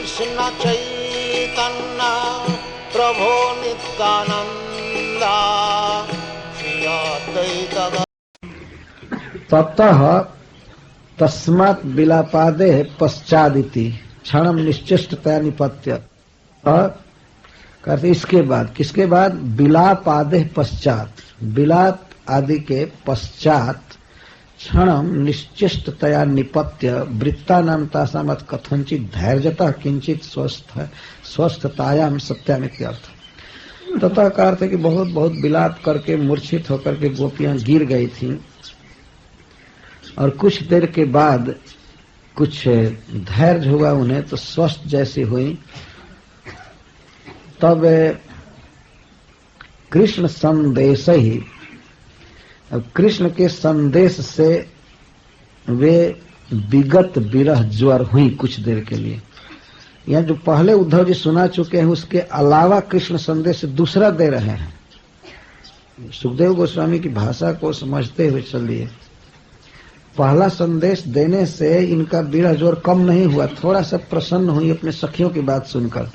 कृष्ण चैतन्य प्रभो नित्यानंदा श्री अद्वैत। ततः तस्मात् बिलापादे पश्चादिति क्षणम निश्चिष्टतया निपत्य। कहते इसके बाद, किसके बाद? बिलापादे पश्चात, बिलाप आदि के पश्चात क्षणम निश्चिष्टतया निपत्य वृत्तानाम तासामत कथंचित धैर्यतः किंचित स्वस्थतायाम सत्यामित्यर्थ। तथा का अर्थ है कि बहुत बहुत विलाप करके मूर्छित होकर के गोपियां गिर गई थीं और कुछ देर के बाद कुछ धैर्य हुआ उन्हें, तो स्वस्थ जैसी हुई। तब कृष्ण संदेश ही, अब कृष्ण के संदेश से वे विगत विरह ज्वर हुई कुछ देर के लिए। यह जो पहले उद्धव जी सुना चुके हैं उसके अलावा कृष्ण संदेश दूसरा दे रहे हैं। सुखदेव गोस्वामी की भाषा को समझते हुए चलिए। पहला संदेश देने से इनका विरह ज्वर कम नहीं हुआ, थोड़ा सा प्रसन्न हुई अपने सखियों की बात सुनकर।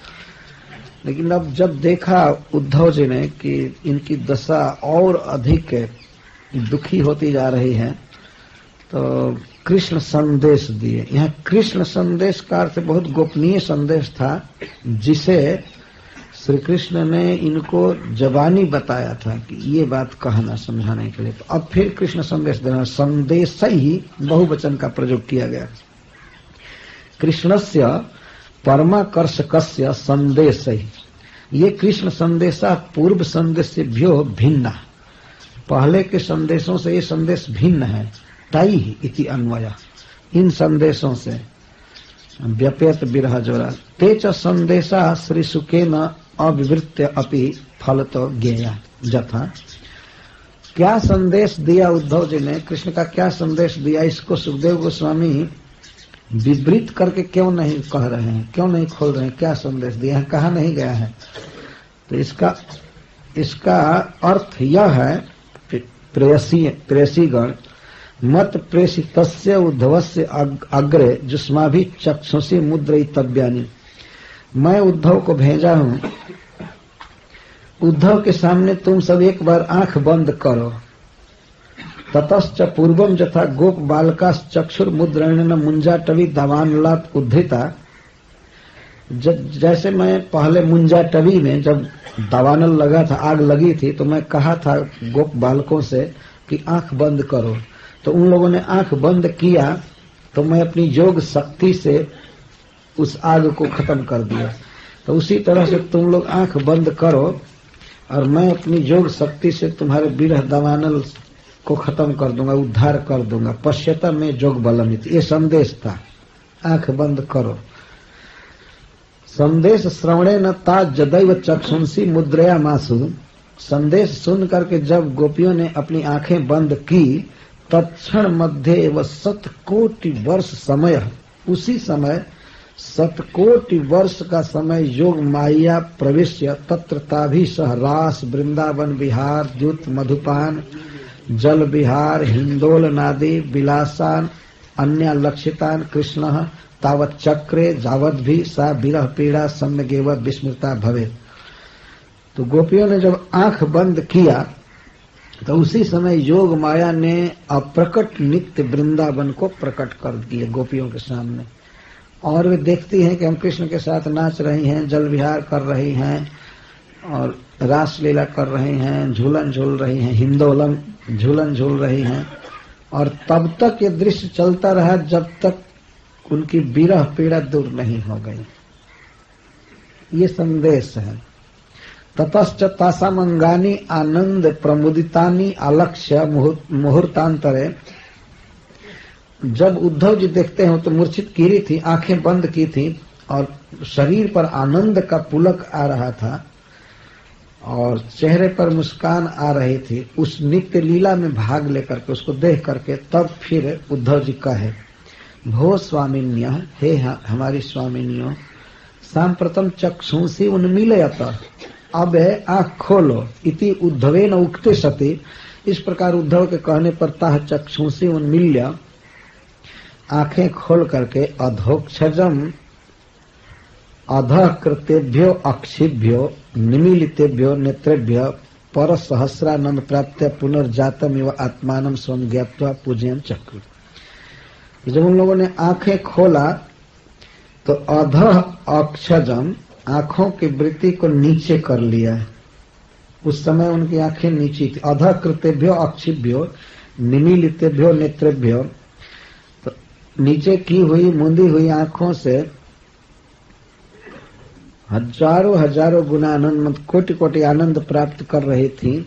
लेकिन अब जब देखा उद्धव जी ने कि इनकी दशा और अधिक दुखी होती जा रही है, तो कृष्ण संदेश दिए। यहाँ कृष्ण संदेश का अर्थ बहुत गोपनीय संदेश था, जिसे श्री कृष्ण ने इनको जबानी बताया था कि ये बात कहना, समझाने के लिए। तो अब फिर कृष्ण संदेश देना, संदेश ही बहुवचन का प्रयोग किया गया। कृष्णस्य परमाकर्षकस्य संदेश ही, ये कृष्ण संदेशा पूर्व संदेशेभ्यो भिन्ना, पहले के संदेशों से ये संदेश भिन्न है। तई इति अन्वय, इन संदेशों से व्यपेत विरह ज्वरा। ते च संदेशा श्री सुकेन अविवृत्य अपि फलतो ज्ञेया जथा। क्या संदेश दिया उद्धव जी ने, कृष्ण का क्या संदेश दिया, इसको सुखदेव गोस्वामी विवृत करके क्यों नहीं कह रहे हैं, क्यों नहीं खोल रहे हैं? क्या संदेश दिया है, कहा नहीं गया है? तो इसका अर्थ यह है, प्रेयसीगण मत प्रेषितस्य उद्धवस्य अग्रे जुष्माभि चक्षुषी मुद्रयितव्यानि। मैं उद्धव को भेजा हूं, उद्धव के सामने तुम सब एक बार आंख बंद करो। ततश्च पूर्वम यथा गोप बालकास चक्षुर मुद्रणेन मुंजाटवी दावानलात उद्धृता। जैसे मैं पहले मुंजाटवी में जब दावानल लगा था, आग लगी थी, तो मैं कहा था गोप बालकों से कि आंख बंद करो, तो उन लोगों ने आंख बंद किया, तो मैं अपनी योग शक्ति से उस आग को खत्म कर दिया। तो उसी तरह से तुम लोग आंख बंद करो और मैं अपनी योग शक्ति से तुम्हारे विरह दावानल को खत्म कर दूंगा, उद्धार कर दूंगा। पश्यता में जोग बलमित, ये संदेश था, आंख बंद करो। संदेश श्रवणे न ता जदैव चक्षुंसी मुद्रया मासु। संदेश सुन करके जब गोपियों ने अपनी आंखें बंद की, तत्क्षण मध्य व 100,000,000 वर्ष समय, उसी समय 100,000,000 वर्ष का समय योग माया प्रविश्य तत्र ताभि सह रास वृंदावन विहार द्युत मधुपान जल विहार हिंदोल नादी विलासान अन्य लक्षितान कृष्ण तावत चक्रे जावत भी सा विरह पीड़ा सम्यगेव विस्मृता भवे। तो गोपियों ने जब आंख बंद किया तो उसी समय योग माया ने अप्रकट नित्य वृंदावन को प्रकट कर दिए गोपियों के सामने। और वे देखती हैं कि हम कृष्ण के साथ नाच रही हैं, जल विहार कर रही हैं और रासलीला कर रही हैं, झूलन झूल रही हैं, हिंदोलन झूलन झूल रही हैं। और तब तक ये दृश्य चलता रहा जब तक उनकी विरह पीड़ा दूर नहीं हो गई। ये संदेश है। ततश्च तासामंगानी आनंद प्रमुदितानी आलक्ष्य मुहूर्तांतरे। जब उद्धव जी देखते हो तो मूर्छित कीरी थी, आंखें बंद की थी और शरीर पर आनंद का पुलक आ रहा था और चेहरे पर मुस्कान आ रही थी। उस नित्य लीला में भाग लेकर के, उसको देख करके तब फिर उद्धव जी कहे, भो स्वामिन्य, हे हमारी स्वामिनियों, सांप्रतम चक्षुंसी उन्मीलयत, अब आंख खोलो, इति उद्धवेन उक्ते सति। इस प्रकार उद्धव के कहने पर ताह चक्षुंसी उन्मील्य, आंखें खोल करके अधोक्षजम अधः कृतेभ्यो अक्षिभ्यो निमीलितेभ्यो नेत्रेभ्य पर सहस्रानंद प्राप्त पुनर्जातम एवं आत्मानम स्वयं ज्ञात्वा पूजयम चक्र। जब उन लोगों ने आंखें खोला तो अधः अक्षजम, आंखों की वृत्ति को नीचे कर लिया। उस समय उनकी आंखें नीची थी। अधः कृतेभ्यो अक्षिभ्यो निमीलितेभ्यो नेत्रेभ्यो, तो नीचे की हुई मुंदी हुई आंखों से हजारों हजारों गुना आनंद, कोटि कोटि आनंद प्राप्त कर रही थी।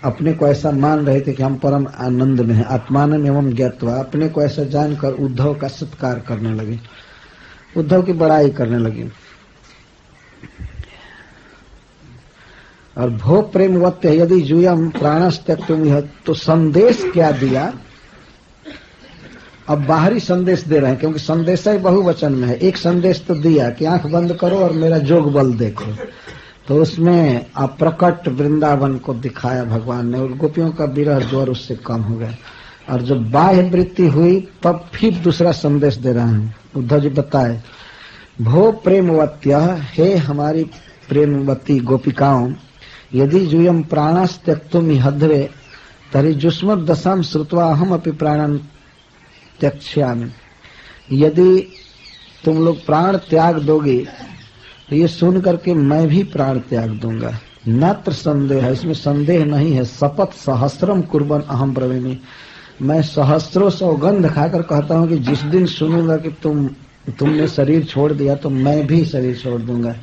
अपने को ऐसा मान रहे थे कि हम परम आनंद में हैं। आत्मानम एवं ज्ञात्वा, अपने को ऐसा जानकर उद्धव का सत्कार करने लगे, उद्धव की बड़ाई करने लगी। और भो प्रेमवत्य यदि जूयम प्राणस्त्यक्तुम, यह तो संदेश क्या दिया। अब बाहरी संदेश दे रहे हैं, क्योंकि संदेश ही बहुवचन में है। एक संदेश तो दिया कि आंख बंद करो और मेरा जोग बल देखो, तो उसमें अप्रकट वृंदावन को दिखाया भगवान ने, और गोपियों का विरह ज्वर उससे कम हो गया। और जब बाह्य वृत्ति हुई तब फिर दूसरा संदेश दे रहे हैं। उद्धव जी बताए, भो प्रेमवत्य, हे हमारी प्रेमवती गोपिकाओं, यदि जूयम प्राणस्त्यक्तुम हध्रे तरी जुष्म दशम श्रुत्वा अहम अपि प्राणन त्यक्ष्यामि। यदि तुम लोग प्राण त्याग दोगे तो ये सुन करके मैं भी प्राण त्याग दूंगा। नत्र संदेह है, इसमें संदेह नहीं है। शपथ सहस्रम कुर्बन अहम ब्रवीमि, मैं सहस्रों सौगंध खाकर कहता हूं कि जिस दिन सुनूंगा कि तुमने शरीर छोड़ दिया तो मैं भी शरीर छोड़ दूंगा,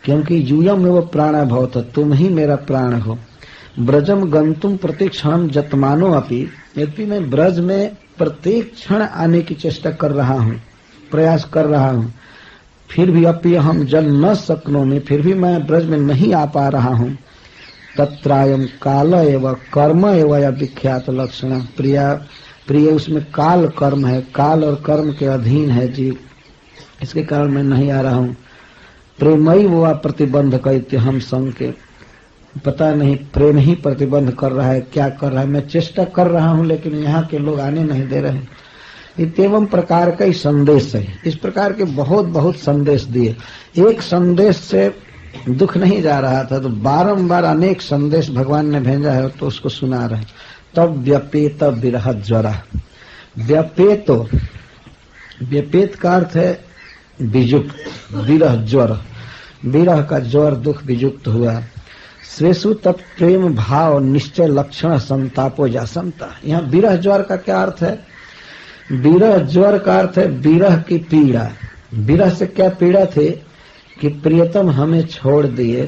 क्योंकि यूयम में वो प्राण भवत, तुम ही मेरा प्राण हो। ब्रजम गंतुम प्रतीक्षण जतमानो अपि, यद्यपि मैं ब्रज में प्रत्येक क्षण आने की चेष्टा कर रहा हूँ, प्रयास कर रहा हूँ, फिर भी अपि हम जल न शक्नोमि, फिर भी मैं ब्रज में नहीं आ पा रहा हूँ। तत्रायम काल एवं कर्म एवं या विख्यात लक्षण, प्रिय उसमें काल कर्म है, काल और कर्म के अधीन है जी, इसके कारण मैं नहीं आ रहा हूँ। प्रेमई वो प्रतिबंध कहते हम संग के, पता नहीं प्रेम ही प्रतिबंध कर रहा है, क्या कर रहा है। मैं चेष्टा कर रहा हूं लेकिन यहाँ के लोग आने नहीं दे रहे। इतम प्रकार का ही संदेश है। इस प्रकार के बहुत बहुत संदेश दिए। एक संदेश से दुख नहीं जा रहा था, तो बारंबार अनेक संदेश भगवान ने भेजा है, तो उसको सुना रहे। तब व्यपेत विरह ज्वरा, व्यपेतो, व्यपेत का अर्थ है विजुक्त, विरह ज्वर, विरह का ज्वर दुख विजुक्त हुआ। स्वेसु तत्प्रेम भाव निश्चय लक्षण संतापो जासंता। यहाँ विरह ज्वर का क्या अर्थ है? विरह ज्वर का अर्थ है विरह की पीड़ा। विरह से क्या पीड़ा थी कि प्रियतम हमें छोड़ दिए,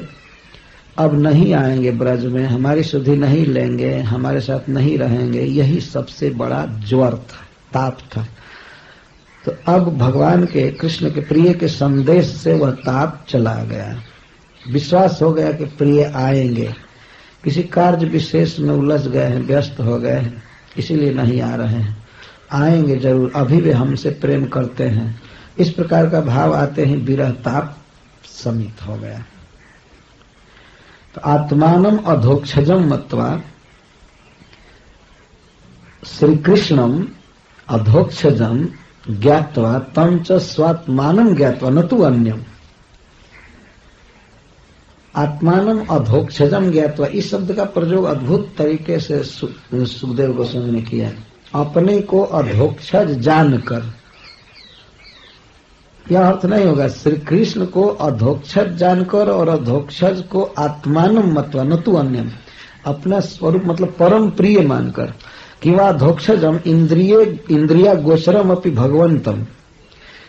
अब नहीं आएंगे ब्रज में, हमारी सुधि नहीं लेंगे, हमारे साथ नहीं रहेंगे, यही सबसे बड़ा ज्वर था, ताप था। तो अब भगवान के, कृष्ण के प्रिय के संदेश से वह ताप चला गया। विश्वास हो गया कि प्रिय आएंगे, किसी कार्य विशेष में उलझ गए हैं, व्यस्त हो गए हैं, इसीलिए नहीं आ रहे हैं, आएंगे जरूर, अभी वे हमसे प्रेम करते हैं। इस प्रकार का भाव आते ही विरह ताप समित हो गया। तो आत्मानम अधोक्षजम मत्वा, श्री कृष्णम अधोक्षजम ज्ञात्वा तम च स्वात्मानम ज्ञात्वा न तु अन्यम। आत्मानम अधोक्षजम ज्ञात्वा, इस शब्द का प्रयोग अद्भुत तरीके से सुखदेव गोस्वामी ने किया। अपने को अधोक्षज जानकर, यह अर्थ नहीं होगा श्री कृष्ण को अधोक्षज जानकर और अधोक्षज को आत्मानम मत्वा न तु अन्यम, अपना स्वरूप मतलब परम प्रिय मानकर। कि वह अधोक्षजम इंद्रिया गोचरम अपि भगवंतम,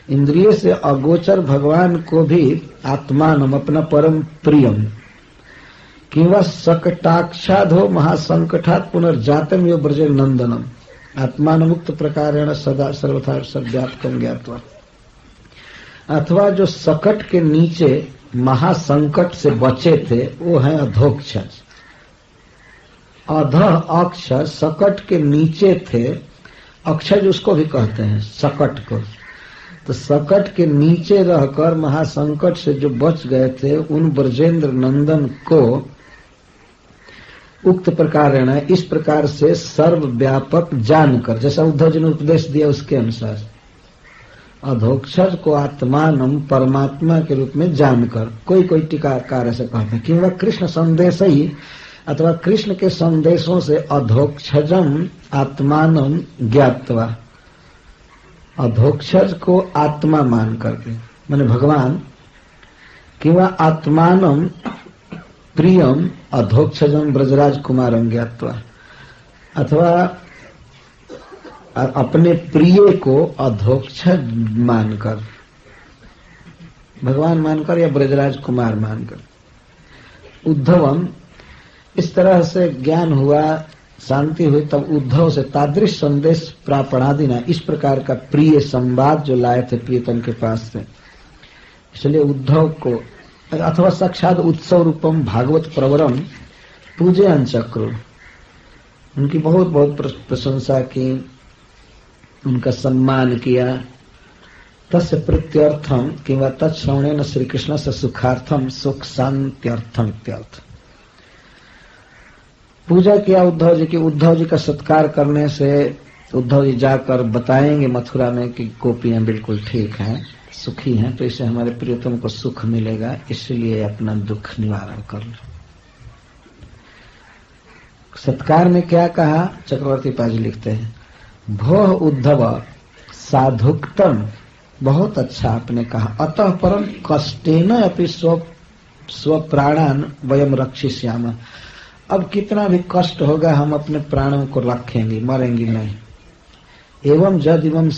इंद्रिय से अगोचर भगवान को भी आत्मानम अपना परम प्रियम। कि वह सकटाक्षाधो महासंकटात् पुनर्जातम यो ब्रजे नंदनम, आत्मान मुक्त प्रकारेण सदा सर्वथा सर्वव्यापकम ज्ञात्वा। अथवा जो सकट के नीचे महासंकट से बचे थे वो है अधोक्षज। अधः अक्षज सकट के नीचे थे, अक्षज उसको भी कहते हैं सकट को। तो सकट के नीचे रहकर महासंकट से जो बच गए थे उन ब्रजेंद्र नंदन को उक्त प्रकार इस प्रकार से सर्वव्यापक जानकर, जैसा उद्धव जी ने उपदेश दिया उसके अनुसार अधोक्षज को आत्मानम परमात्मा के रूप में जानकर। कोई कोई टीकाकार ऐसे कहते हैं कि वह कृष्ण संदेश ही अथवा कृष्ण के संदेशों से अधोक्षजम आत्मानम ज्ञात्वा, अधोक्षज को आत्मा मान करके माने भगवान, कि वह आत्मानम प्रियम अधोक्षजम ब्रजराज कुमारम ज्ञात्वा, अथवा अपने प्रिय को अधोक्षज मानकर, भगवान मानकर या ब्रजराज कुमार मानकर। उद्धवम, इस तरह से ज्ञान हुआ, शांति हुई, तब उद्धव से तादृश संदेश प्रापणादिना, इस प्रकार का प्रिय संवाद जो लाए थे प्रियतम के पास से, इसलिए उद्धव को अथवा साक्षात उत्सव रूपम भागवत प्रवरम पूजयन चक्र, उनकी बहुत बहुत प्रशंसा की, उनका सम्मान किया। तस्य प्रत्यर्थम किंवा तत्श्रवणेन श्री कृष्ण से सुखार्थम सुख शांत्यर्थम इत्यर्थ। पूजा किया उद्धव जी की। उद्धव जी का सत्कार करने से उद्धव जी जाकर बताएंगे मथुरा में कि गोपियां बिल्कुल ठीक हैं, सुखी हैं, तो इससे हमारे प्रियतम को सुख मिलेगा, इसलिए अपना दुख निवारण कर लो। सत्कार में क्या कहा, चक्रवर्ती पाजी लिखते हैं, भोह उद्धव साधुक्तम, बहुत अच्छा आपने कहा, अतः परम कष्टेन अपि स्वप्राणान वयम रक्षिष्यामः, अब कितना भी कष्ट होगा हम अपने प्राणों को रखेंगे, मरेंगे नहीं। एवं जद एवं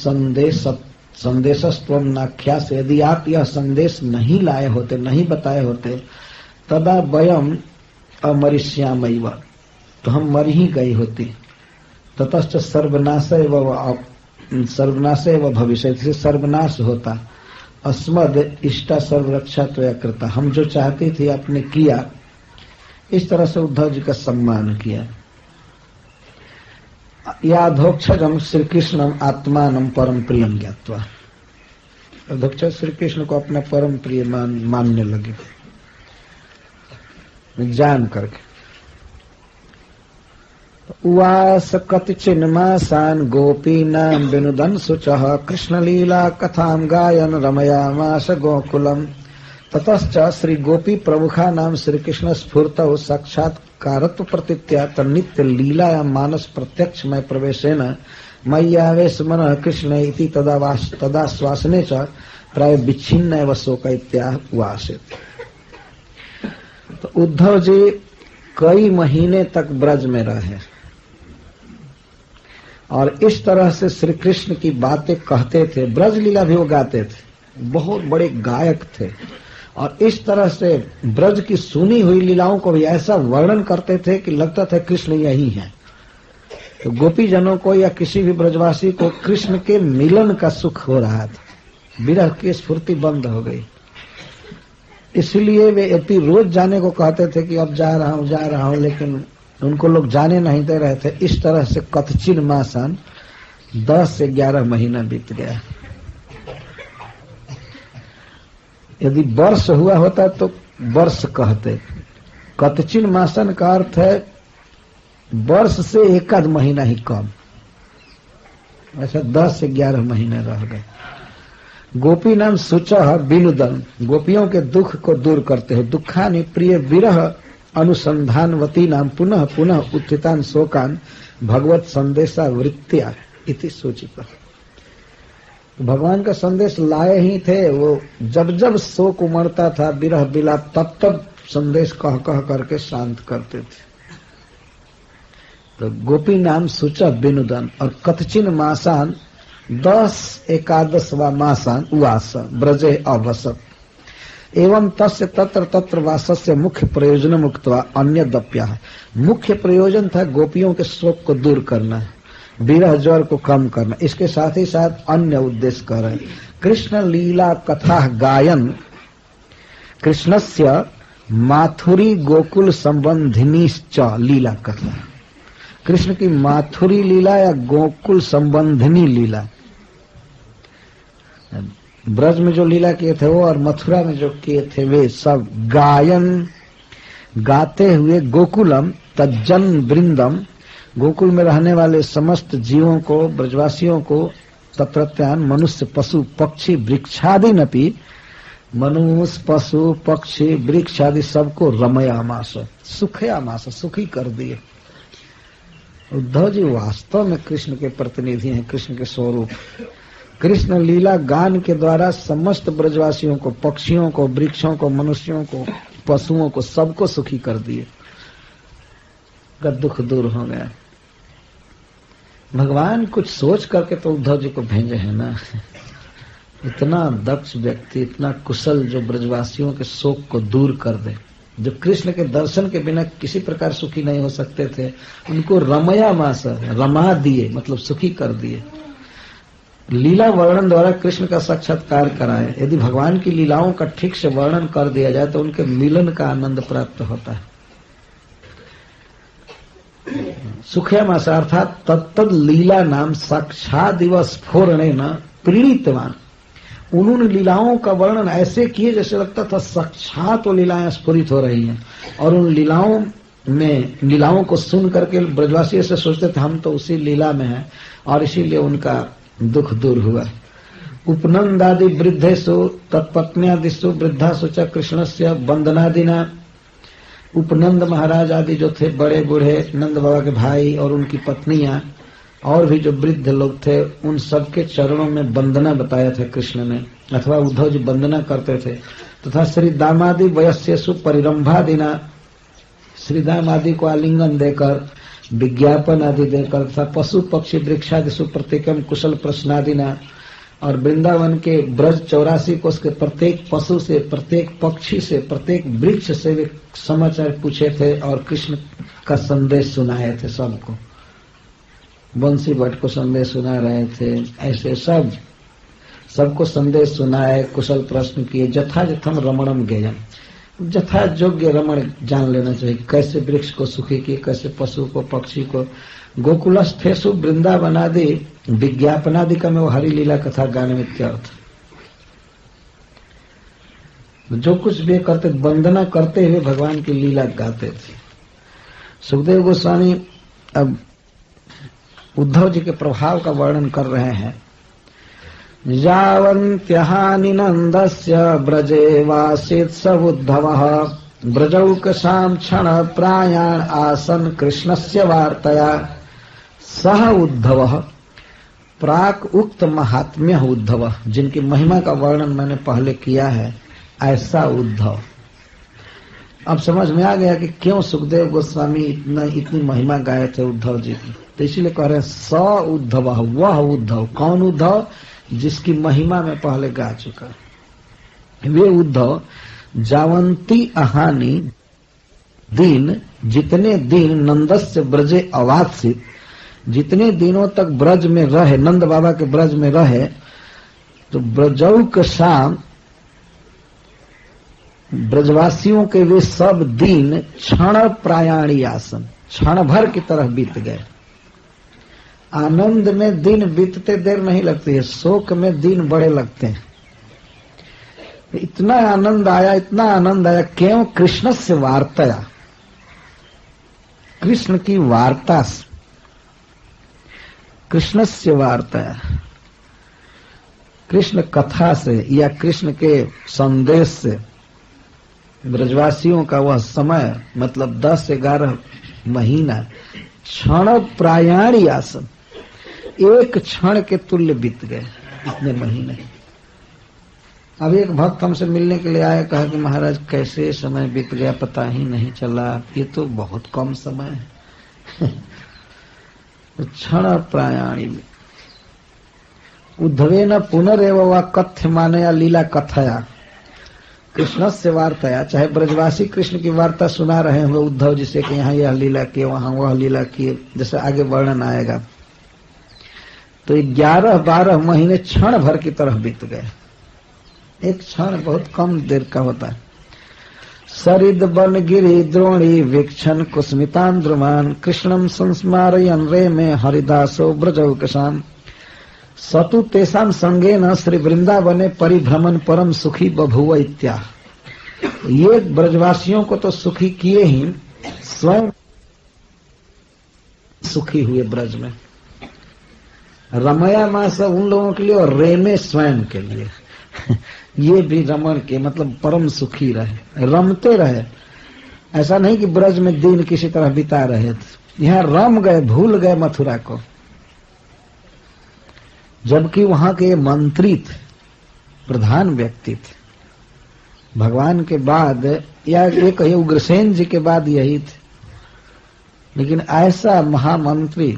संदेशस्त्वम नाख्यास, यदि आप यह संदेश नहीं लाए होते, नहीं बताए होते, तदा वयम अमरिष्यामैव, तो हम मर ही गई होती। ततश्च सर्वनाशय व भविष्य, से सर्वनाश होता। अस्मद इष्टा सर्वरक्षा त्वया कृता, हम जो चाहते थे आपने किया। इस तरह से उद्धव जी का सम्मान किया। याधोक्षजम श्री कृष्णम आत्मानम परम प्रियम ज्ञात्वा, अधोक्षज श्री कृष्ण को अपना परम प्रिय मानने लगे जान करके। उवास कतिचिन्मासान गोपीनां विनुदन् शुचः, कृष्ण लीला कथां गायन रमयामास गोकुलम। ततश्च श्री गोपी प्रमुखा नाम श्री कृष्ण स्फूर्तौ साक्षात्कारत्व प्रतीत्या तन्नित्य लीलायां मानस प्रत्यक्ष में प्रवेशेन मय्यावेश मनः कृष्ण इति तदाश्वासने च प्राय विच्छिन्न एव शोक इत्यावासित। तो उद्धव जी कई महीने तक ब्रज में रहे और इस तरह से श्री कृष्ण की बातें कहते थे, ब्रज लीला भी वो गाते थे, बहुत बड़े गायक थे। और इस तरह से ब्रज की सुनी हुई लीलाओं को भी ऐसा वर्णन करते थे कि लगता था कृष्ण यही है। तो गोपी जनों को या किसी भी ब्रजवासी को कृष्ण के मिलन का सुख हो रहा था, विरह की स्फूर्ति बंद हो गई। इसलिए वे अति रोज जाने को कहते थे कि अब जा रहा हूं, लेकिन उनको लोग जाने नहीं दे रहे थे। इस तरह से कथचिन मासान 10 से 11 महीना बीत गया। यदि वर्ष हुआ होता तो वर्ष कहते, कतचिन मासन का अर्थ है वर्ष से 1 महीना ही कम, ऐसा 10 से 11 महीने रह गए। गोपी नाम सुचह विनुदन, गोपियों के दुख को दूर करते हैं। दुखानि प्रिय विरह अनुसंधानवती नाम पुनः पुनः उत्थितान शोकान भगवत संदेशा वृत्तिया इति सूचित। भगवान का संदेश लाए ही थे, वो जब जब शोक उमड़ता था, विरह विलाप, तब तब संदेश कह कह करके शांत करते थे। तो गोपी नाम सुचह विनुदन और कथचिन मासान 10-11 मासान उवास ब्रजे अवसत एवं तस्य तत्र तत्र वासस्य मुख्य प्रयोजन मुक्त्वा अन्य दप्या। मुख्य प्रयोजन था गोपियों के शोक को दूर करना, विरह ज्वर को कम करना। इसके साथ ही साथ अन्य उद्देश्य कर रहे। कृष्ण लीला कथा गायन, कृष्णस्य माथुरी गोकुल संबंधिनीश्च लीला कथा, कृष्ण की माथुरी लीला या गोकुल संबंधिनी लीला, ब्रज में जो लीला किए थे वो और मथुरा में जो किए थे वे सब गायन गाते हुए गोकुलम तज्जन वृंदम, गोकुल में रहने वाले समस्त जीवों को, ब्रजवासियों को तत्रत्यान मनुष्य पशु पक्षी वृक्षादि नपि, मनुष्य पशु पक्षी वृक्ष आदि सबको रमयामास, सुखयामास, सुखी कर दिए। उद्धव जी वास्तव में कृष्ण के प्रतिनिधि हैं, कृष्ण के स्वरूप। कृष्ण लीला गान के द्वारा समस्त ब्रजवासियों को, पक्षियों को, वृक्षों को, मनुष्यों को, पशुओं को, सबको सुखी कर दिए, का दुख दूर हो गया। भगवान कुछ सोच करके तो उद्धव जी को भेजे हैं ना। इतना दक्ष व्यक्ति, इतना कुशल, जो ब्रजवासियों के शोक को दूर कर दे, जो कृष्ण के दर्शन के बिना किसी प्रकार सुखी नहीं हो सकते थे, उनको रमया मास, रमा दिए, मतलब सुखी कर दिए। लीला वर्णन द्वारा कृष्ण का साक्षात्कार कराए। यदि भगवान की लीलाओं का ठीक से वर्णन कर दिया जाए तो उनके मिलन का आनंद प्राप्त होता है। सुखयामास अर्थात तत्तद लीला नाम साक्षात स्फोरणे न प्रीणितवान। उन्होंने लीलाओं का वर्णन ऐसे किए जैसे लगता था साक्षात वो लीलाएं स्फुरित हो रही हैं, और उन लीलाओं को सुन करके ब्रजवासी ऐसे सोचते थे हम तो उसी लीला में हैं, और इसीलिए उनका दुख दूर हुआ। उपनंदादि वृद्धेषु तत्पत्न्यादिषु वृद्धासु च कृष्णस्य वंदनादिना। उपनंद महाराज आदि जो थे, बड़े बूढ़े नंद बाबा के भाई और उनकी पत्नियां, और भी जो वृद्ध लोग थे, उन सबके चरणों में वंदना बताया था कृष्ण ने, अथवा उद्धव जी वंदना करते थे। तथा श्री दामादि वयस्येषु परिरंभादिना, श्री दाम आदि को आलिंगन देकर, विज्ञापन आदि देकर, तथा पशु पक्षी वृक्षादिषु प्रत्येकम कुशल प्रश्नादिना, और वृंदावन के ब्रज 84 कोष के प्रत्येक पशु से, प्रत्येक पक्षी से, प्रत्येक वृक्ष से वे समाचार पूछे थे और कृष्ण का संदेश सुनाए थे सबको। बंसी भट्ट को संदेश सुना रहे थे, ऐसे सबको संदेश सुनाए, कुशल प्रश्न किए। जथा जथम रमणम गेयम, जथा योग्य रमण जान लेना चाहिए, कैसे वृक्ष को सुखी किए, कैसे पशु को, पक्षी को। गोकुलस्थेषु वृंदावनादि विज्ञापनादि का में वो हरि लीला कथा गाने में इत्यर्थ। जो कुछ भी करते, वंदना करते हुए भगवान की लीला गाते थे। सुखदेव गोस्वामी अब उद्धव जी के प्रभाव का वर्णन कर रहे हैं। यावन्त्यहानि नन्दस्य ब्रजे वासीत् स उद्धवः, ब्रजौकसां क्षण प्रायाण आसन कृष्णस्य वार्तया। सह उद्धवः, प्राक उक्त महात्म्य उद्धव, जिनकी महिमा का वर्णन मैंने पहले किया है, ऐसा उद्धव। अब समझ में आ गया कि क्यों सुखदेव गोस्वामी इतनी महिमा गाए थे उद्धव जी की। तो इसीलिए कह रहे हैं स उद्धव, वह उद्धव। कौन उद्धव? जिसकी महिमा में पहले गा चुका। वे उद्धव जावंती अहानी दिन, जितने दिन नंदस्य ब्रजे अवासित, जितने दिनों तक ब्रज में रहे, नंद बाबा के ब्रज में रहे, तो ब्रजौक शाम, ब्रजवासियों के वे सब दिन क्षण प्रायाणी आसन, क्षण भर की तरह बीत गए। आनंद में दिन बीतते देर नहीं लगती है, शोक में दिन बड़े लगते हैं। इतना आनंद आया, इतना आनंद आया। क्यों? कृष्ण से वार्ताया, कृष्ण की वार्ता से, कृष्ण से वार्ताया, कृष्ण कथा से या कृष्ण के संदेश से। ब्रजवासियों का वह समय, मतलब 10-11 महीना, क्षण प्रायाणी आसन, एक क्षण के तुल्य बीत गए इतने महीने। अब एक भक्त हमसे मिलने के लिए आया, कहा कि महाराज कैसे समय बीत गया पता ही नहीं चला, ये तो बहुत कम समय है। क्षण प्रायाणी में उद्धवेन पुनरेव व कथ्य मानया लीला कथया कृष्ण से वार्ताया। चाहे ब्रजवासी कृष्ण की वार्ता सुना रहे होंगे उद्धव जी से कि यहाँ यह लीला किए, वहां वह लीला किए, जैसे आगे वर्णन आएगा। तो 11-12 महीने क्षण भर की तरह बीत गए। एक क्षण बहुत कम देर का होता है। सरिद बन गिरी द्रोणी वीक्षण कुस्मितांद्रुमान कृष्णम संस्मारयन रे में हरिदासो ब्रजौकसाम सतु तेसाम संगेन श्री वृंदावने परिभ्रमण परम सुखी बभुव इत्या। ये ब्रजवासियों को तो सुखी किए ही, स्वयं सुखी हुए ब्रज में। रमया मास उन लोगों के लिए और रेमे स्वयं के लिए। ये भी रमण के मतलब परम सुखी रहे, रमते रहे। ऐसा नहीं कि ब्रज में दिन किसी तरह बिता रहे थे, यहाँ रम गए, भूल गए मथुरा को। जबकि वहां के मंत्री थे, प्रधान व्यक्ति थे, भगवान के बाद या ये कहिए उग्रसेन जी के बाद यही थे। लेकिन ऐसा महामंत्री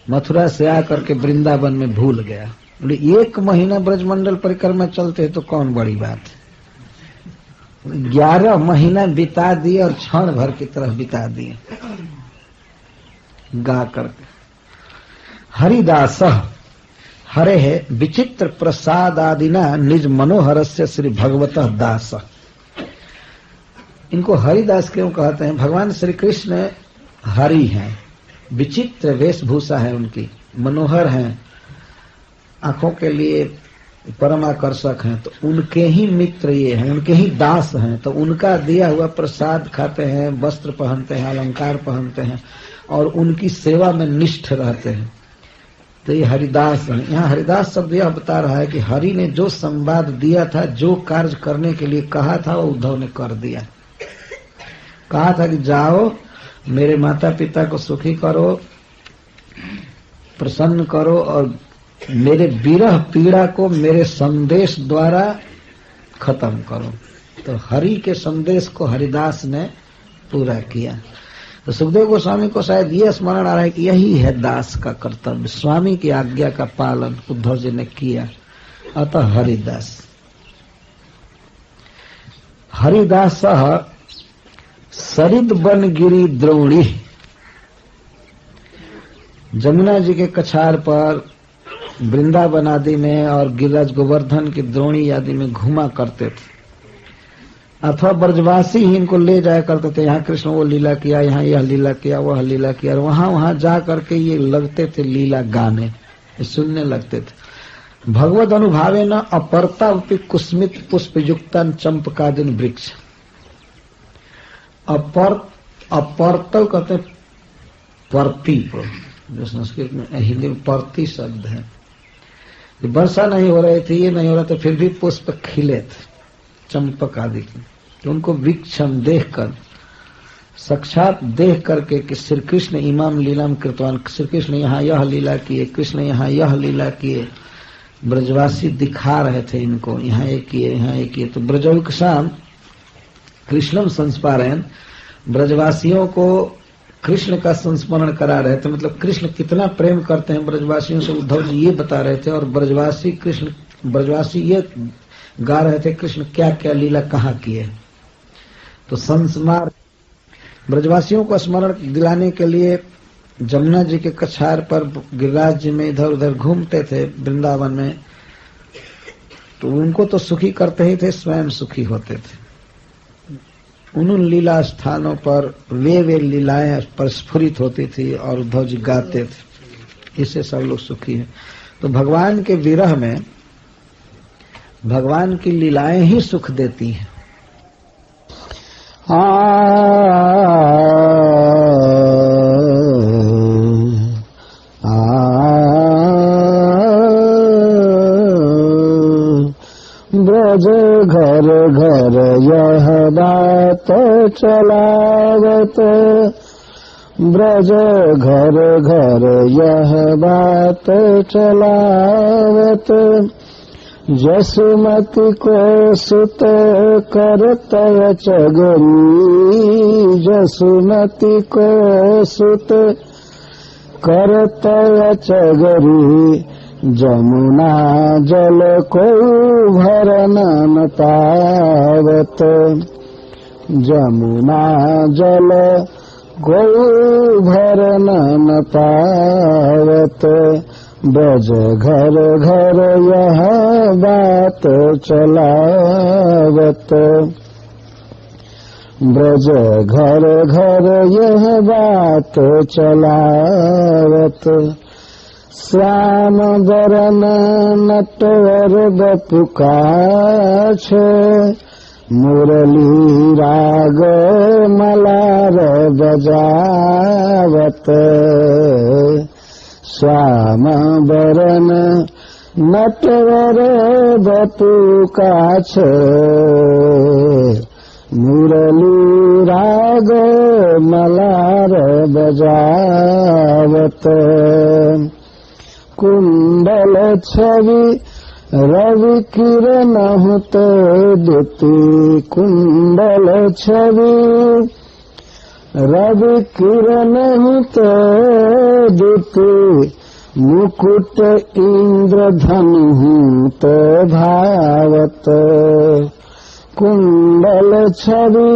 मथुरा से आकर के वृंदावन में भूल गया। बोले 1 महीना ब्रजमंडल परिक्रमा चलते है तो कौन बड़ी बात है। 11 महीना बिता दिए और क्षण भर की तरफ बिता दिए गा करके। हरिदास हरे है विचित्र प्रसाद आदिना निज मनोहर से श्री भगवत दास। इनको हरिदास क्यों कहते हैं? भगवान श्री कृष्ण हरि हैं, विचित्र वेशभूषा है उनकी, मनोहर हैं, आंखों के लिए परम आकर्षक हैं, तो उनके ही मित्र ये हैं, उनके ही दास हैं। तो उनका दिया हुआ प्रसाद खाते हैं, वस्त्र पहनते हैं, अलंकार पहनते हैं और उनकी सेवा में निष्ठ रहते हैं। तो ये हरिदास हैं। यहाँ हरिदास शब्द यह बता रहा है कि हरि ने जो संवाद दिया था, जो कार्य करने के लिए कहा था, वो उद्धव ने कर दिया। कहा था कि जाओ मेरे माता पिता को सुखी करो, प्रसन्न करो और मेरे विरह पीड़ा को मेरे संदेश द्वारा खत्म करो। तो हरि के संदेश को हरिदास ने पूरा किया। तो सुखदेव गोस्वामी को शायद ये स्मरण आ रहा है कि यही है दास का कर्तव्य, स्वामी की आज्ञा का पालन उद्धव जी ने किया, अतः हरिदास। हरिदास सरिद बन गिरी द्रोणी, जमुना जी के कछार पर वृंदावन आदि में और गिरिराज गोवर्धन की द्रोणी आदि में घुमा करते थे, अथवा ब्रजवासी ही इनको ले जाया करते थे। यहाँ कृष्ण वो लीला किया, यहाँ यह लीला किया, वह लीला किया, और वहां जा करके ये लगते थे लीला गाने, सुनने लगते थे। भगवद अनुभावे न अपर्ता कुस्मित पुष्प युक्तन चंपकादिन वृक्ष। अपर्तव कहते परती को, जो संस्कृत में हिंदी में परती शब्द है। वर्षा नहीं हो रही थी, ये नहीं हो रहा था, फिर भी पुष्प खिले थे चंपक आदि की। तो उनको वीक्षण देखकर, साक्षात देख करके कि श्री कृष्ण इमाम लीलाम कृतवान, श्री कृष्ण यहाँ यह लीला किए, कृष्ण यहाँ यह लीला किए, ब्रजवासी दिखा रहे थे इनको, यहाँ एक किए, यहाँ एक किए। तो ब्रजौकसाम कृष्णम संस्पारायण, ब्रजवासियों को कृष्ण का संस्मरण करा रहे थे। मतलब कृष्ण कितना प्रेम करते हैं ब्रजवासियों से, उद्धव जी ये बता रहे थे। और ब्रजवासी ये गा रहे थे कृष्ण क्या क्या लीला कहाँ किए। तो संस्मार ब्रजवासियों को स्मरण दिलाने के लिए जमुना जी के कछार पर गिरिराज जी में इधर उधर घूमते थे वृंदावन में। तो उनको तो सुखी करते ही थे, स्वयं सुखी होते थे। उन लीला स्थानों पर वे लीलाएं प्रस्फुरित होती थी और उद्धव जी गाते थे, इससे सब लोग सुखी हैं। तो भगवान के विरह में भगवान की लीलाएं ही सुख देती हैं। ब्रज घर घर यह बात चलावत, ब्रज घर घर यह बात चलावत, जसुमति को सुत करतय चगरी, जसुमति को सुत करतय चगरी, जमुना जल को भरन न पावत, जमुना जल को भरन न पावत, ब्रज घर घर यह बात चलावत, ब्रज घर घर यह बात चलावत, श्याम बरन नटवर बपुकाछ, मुरली राग मलार बजावत, श्याम बरन नटवर बपू काछे मुरली राग मलार बजावत कुंडल छवि रवि किरण हुते दुति कुंडल छवि रवि किरण हुते दुति मुकुट इंद्रधनु तो भावत कुंडल छवि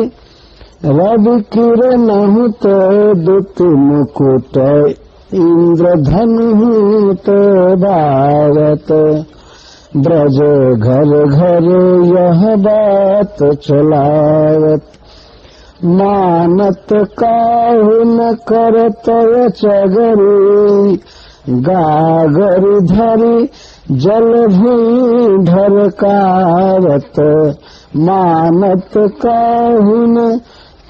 रवि किरण तो दुति मुकुट इंद्रधनु तो भावत ब्रज घर घर यह बात चलावत मानत काहु न करत चगरी गागरी धरी जल भूमि ढरकावत मानत काहु न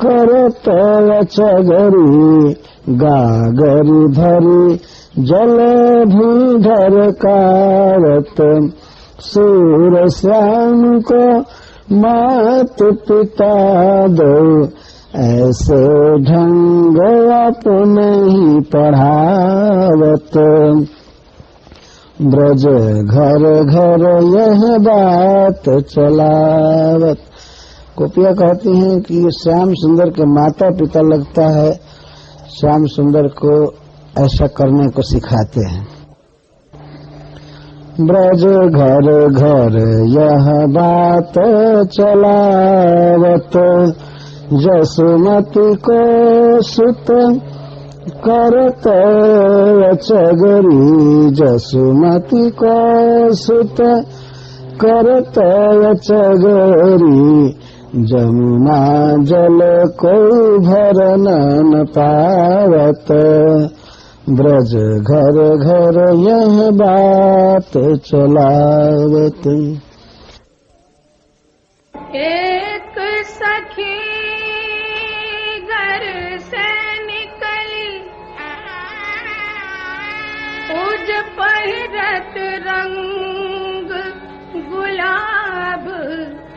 करत चगरी गागरी धरी जल भूमि ढरकावत सूर श्याम को मात पिता दो ऐसे ढंग अपने ही पढ़ावत ब्रज घर घर यह बात चलावत। गोपियाँ कहती हैं कि ये श्याम सुंदर के माता पिता लगता है, श्याम सुंदर को ऐसा करने को सिखाते हैं। ब्रज घर घर यह बात चलावत जसुमती को सुत करत चगरी जसुमती को सुत करत चगरी जमुना जल को भरन न पावत ब्रज घर घर यह बात चलावत। एक सखी घर से निकली उज पहिरत रंग गुलाब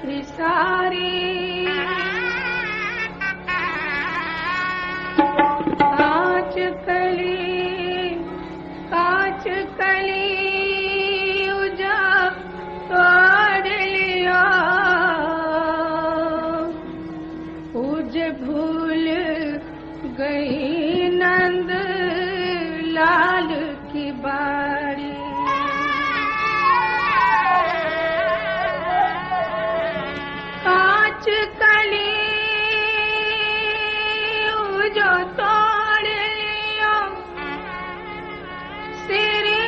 की सारी कांच कली उजा तोड़ लिया उज भूल गई नंद लाल की बारी कांच कली उजो तोड़ लिया श्री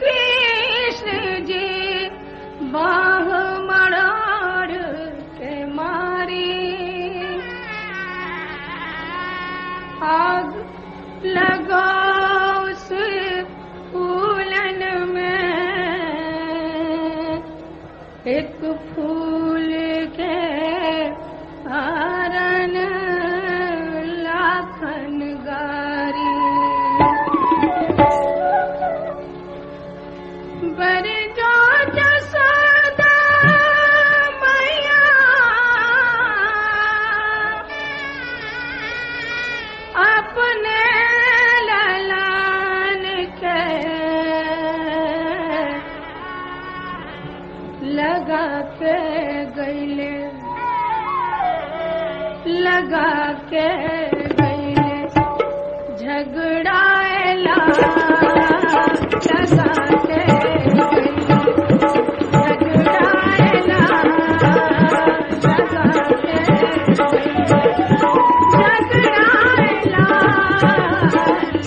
कृष्ण जी बाह मड़ाड़ के मारी आग लगाओ उस फूलन में एक फूल के हारन लाखन गारी बर जो जसोदा मैया अपने ललान के लगा के गईले लगा के गईले झगड़ाएला लगा के झगड़ाएला लगा के झगड़ाएला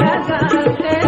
लगा के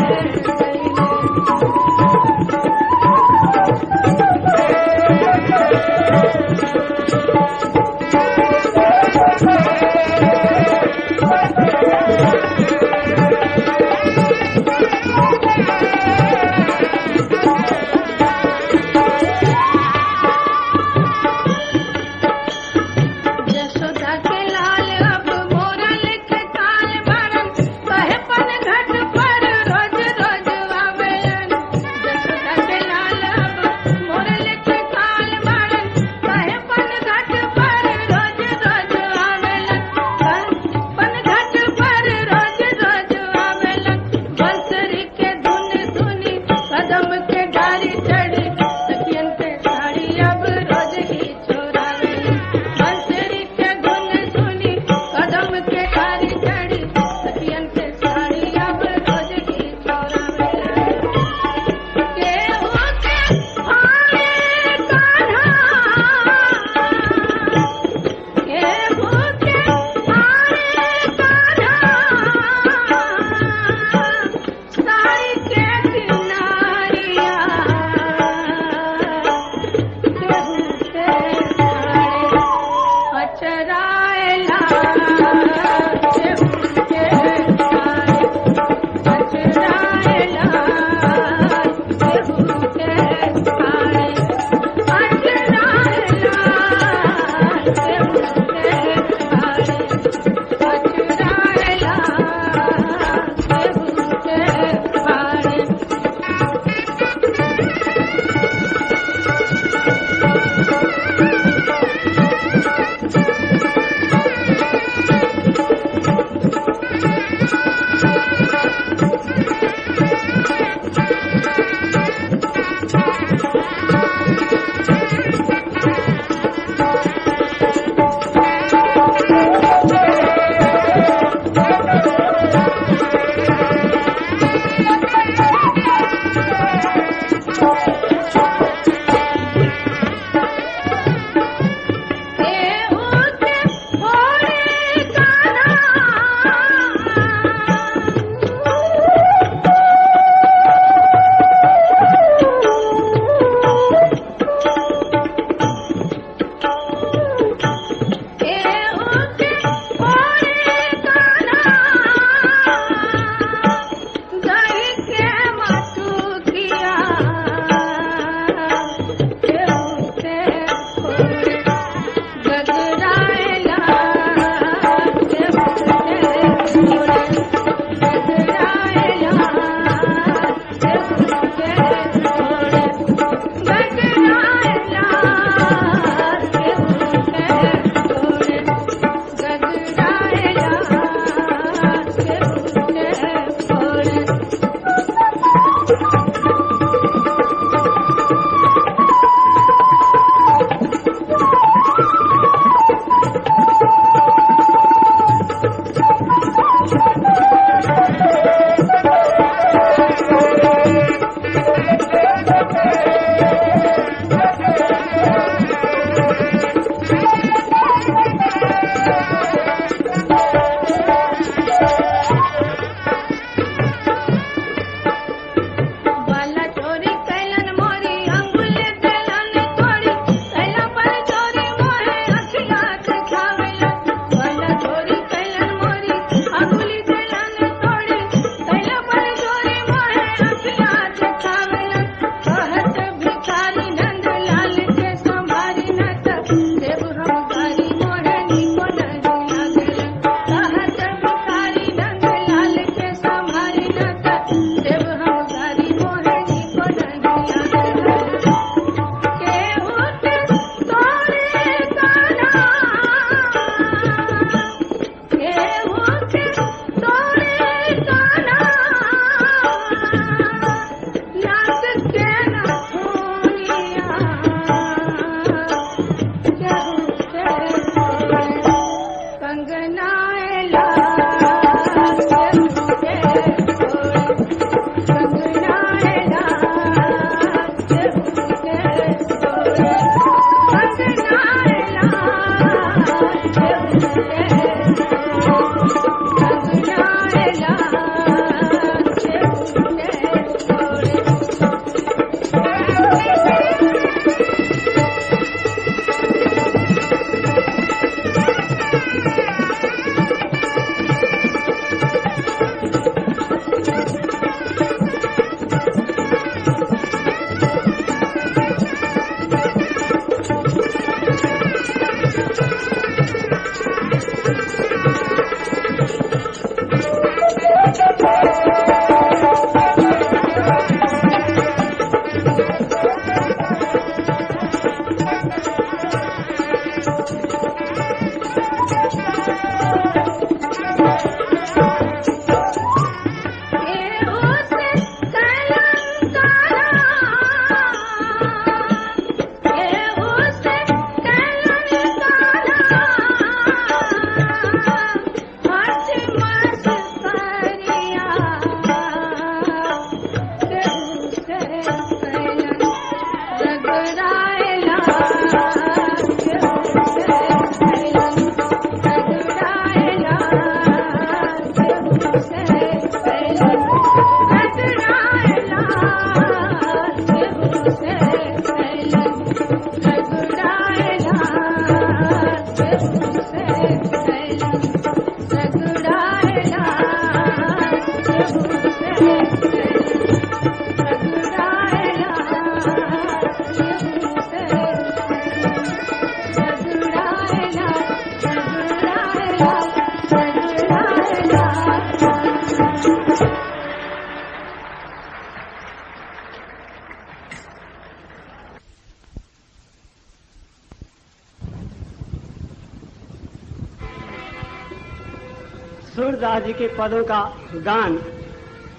सूरदास जी के पदों का गान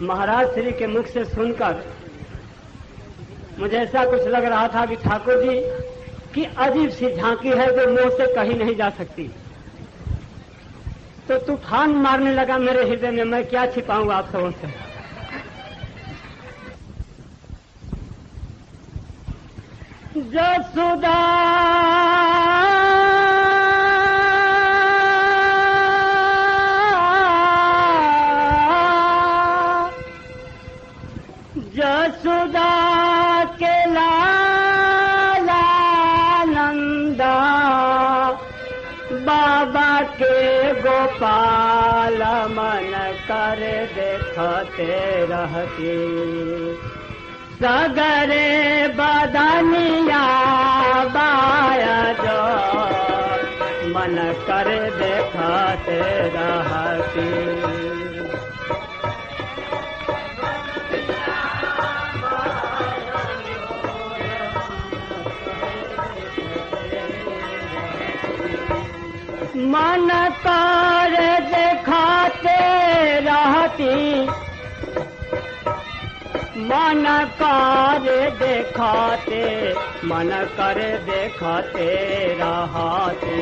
महाराज श्री के मुख से सुनकर मुझे ऐसा कुछ लग रहा था कि ठाकुर जी की अजीब सी झांकी है जो मुंह से कहीं नहीं जा सकती। तो तूफान मारने लगा मेरे हृदय में, मैं क्या छिपाऊं आप सबों से। जसुदा जसुदा के लाला नंदा बाबा के गोपाल मन कर देखते रहती सगरे बदनिया बाया जो मन कर देखते रहती। मन कर दिखाते रहती मन कर दिखाते मन कर दिखाते रहते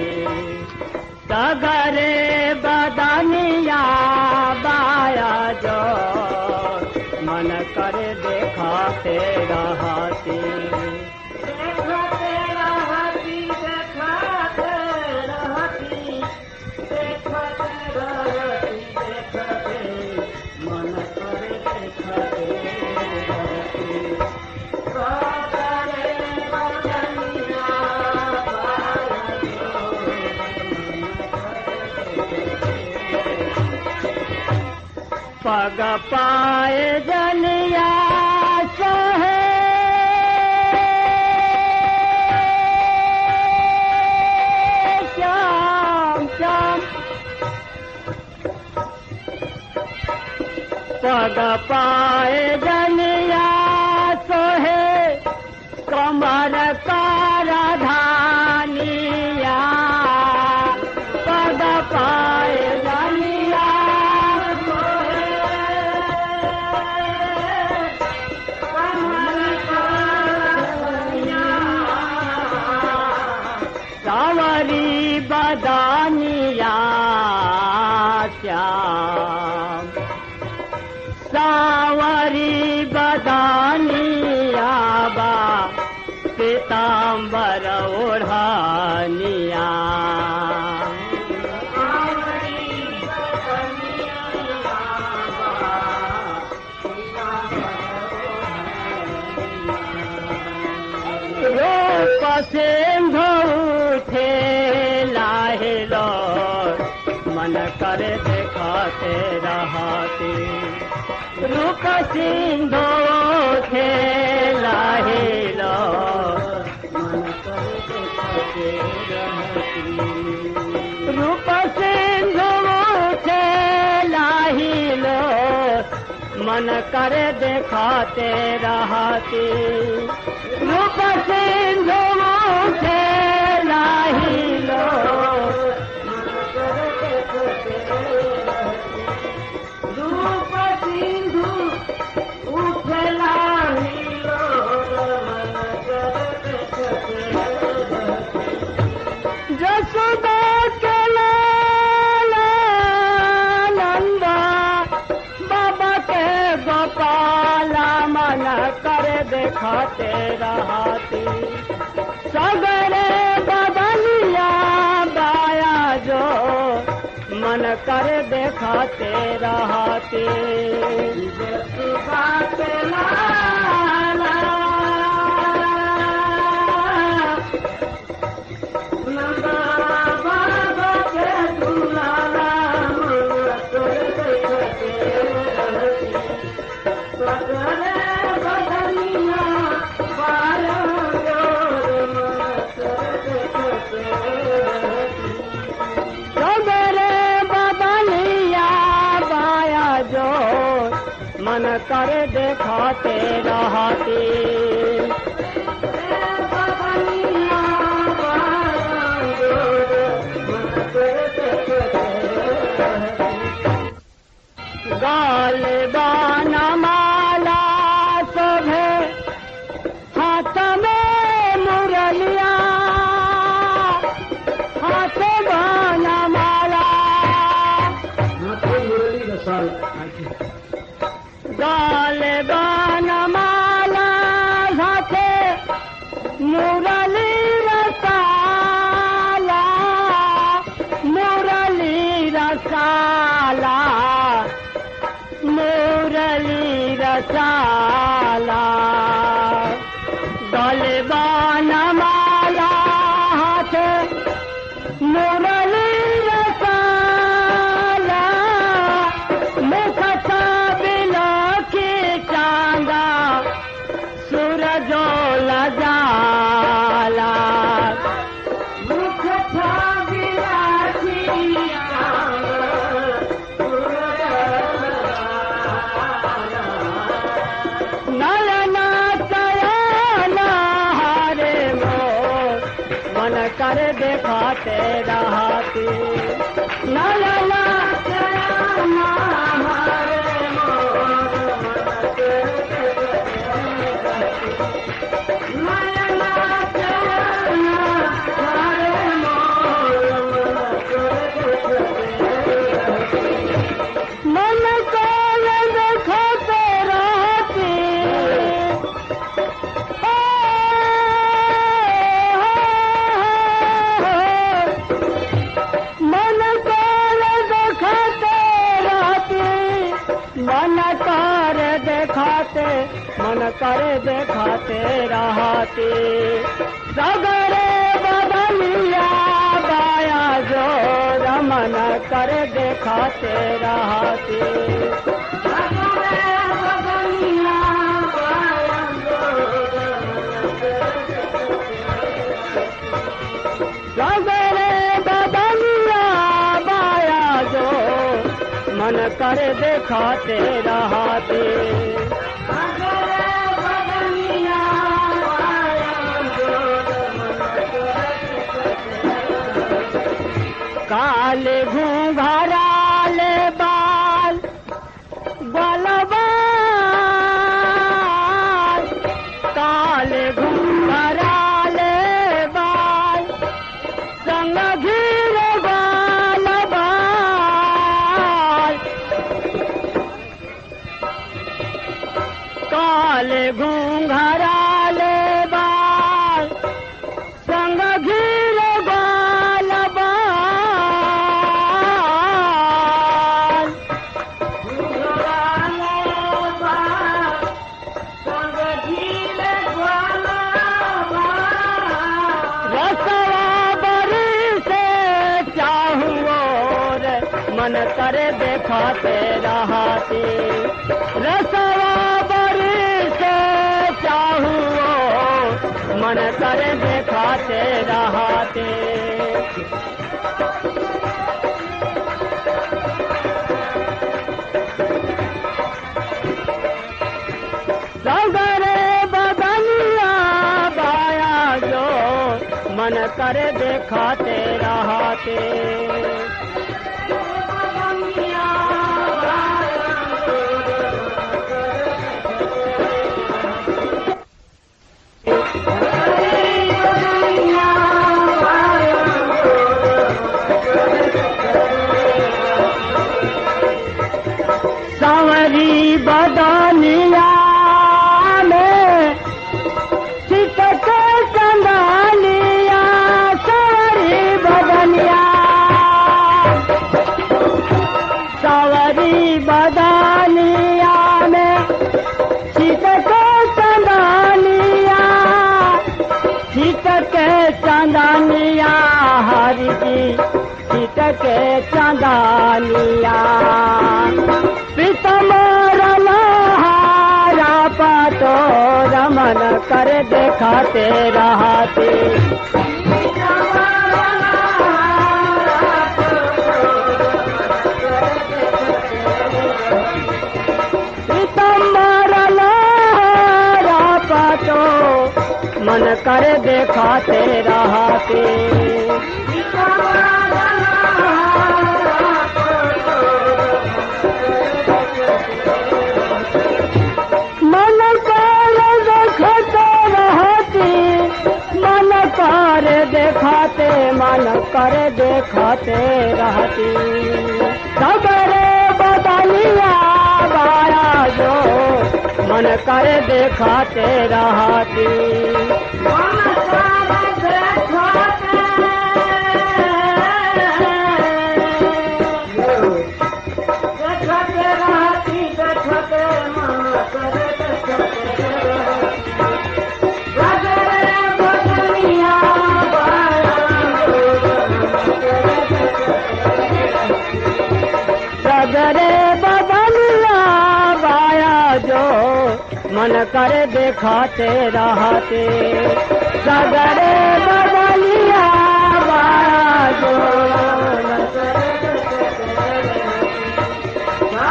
सगरे बदनिया बाया जो मन कर दिखाते रहते पग पाए जनिया सहे श्याम श्याम पग पाए जनिया सोहे कमर का राधानिया पग पाए जनिया सावरी बदानिया श्याम सावरी बदानिया बा पीताम्बर ओढ़ानिया रूप सिंधु उठे लाहिलो मन कर दिखाते रहते रूप सिंधु उठे लाहिलो मन कर दिखाते रहते रूप सिंधु उठे लाहिलो मन कर दिखाते रहते रूप सिंधु उठे लाहिलो रूप सिंधु उठे लाहिलो जसोदा के लाला नंदा बाबा के गोपाला मन कर दिखाते रहती सगरे बदनिया बाया जो मन कर दिखाते रहती जसुदा के लाला नंदा बाबा के दुलारा मन कर दिखाते रहती सगरे बदनिया बाया जो मन कर दिखाते रहती सगरे बदनिया बाया जो मन कर दिखाते रहती मन कर दिखाते रहती कर दिखाते रहती। ला ला ला मन कर दिखाते रहती। सगरे बदलिया बाया जोर मन कर दिखाते रहती। सगरे बदलिया बाया जोर मन कर दिखाते रहती। काले घूंघराले बाल बलबाल, काले घूंघराले बाल संग घीर बाल बाल, काले घूंघराले बाल संग घीर बाल बाल, रसवा बरी से चाहुओर मन कर दिखाते रहती। रसवा बरी से चाहुओर मन कर दिखाते रहते। सगरे बदलिया बाया जो मन कर दिखाते रहते। सांवरी बदनिया में चितके चंदालिया, सांवरी बदनिया, सांवरी बदनिया में चितके चंदालिया, चितके चंदानिया हरि जी चितके चंदानिया। पितमोरन हारा पातो रमन कर दिखाते रहते। पितमोरन हारा पातो मन कर दिखाते रहते। मन कर दिखाते रहती, मन कर दिखाते, मन कर दिखाते रहती। सगरे बदलिया बाया जो मन कर दिखाते रहती। सगरे बदलिया बाया जो मन कर दिखाते रहते। सगरे बदलिया बाया जो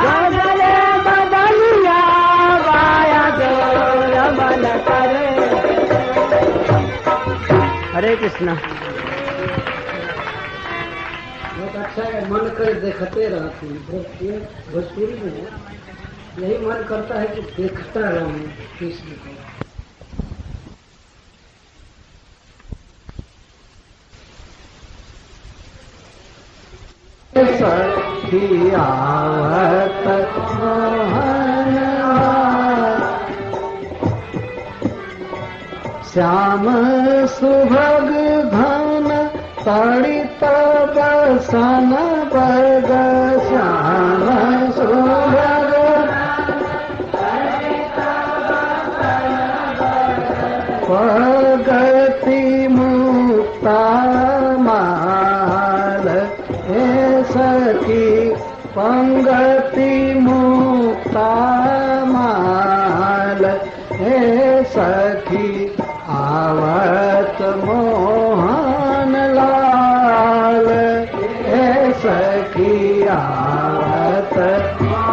सगरे बदलिया बाया जो मन करे। हरे कृष्णा। बहुत अच्छा है, मन कर देखते रहते हैं। भोजपुरी में यही मन करता है कि देखता रहूं कृष्ण को। सखियावत मोहन श्याम सुभग घन तड़ित बसन बग श्याम सुभग पगति मुक्ता माल हे सखी पंगति मुक्ता माल हे सखी आवत मोहन लाल हे सखी आवत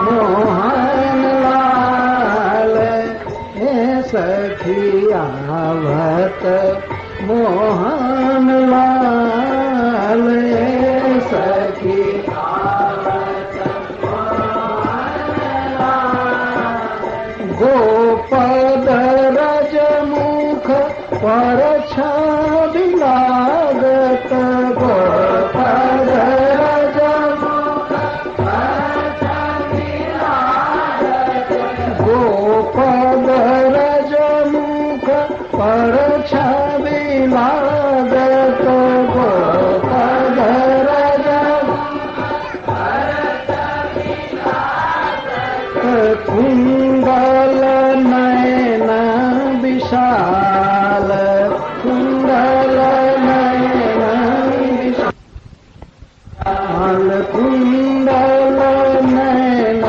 मोहन लाल हे सखी आवत मोहन लाल हे सखी गोपद रजमुख पर छवि लागत गोपद रजमुख गोपद रजमुख पर छवि लागत गोपद कुंडल नयन विशाल कुंडल नयन विशाल कुंडल नयन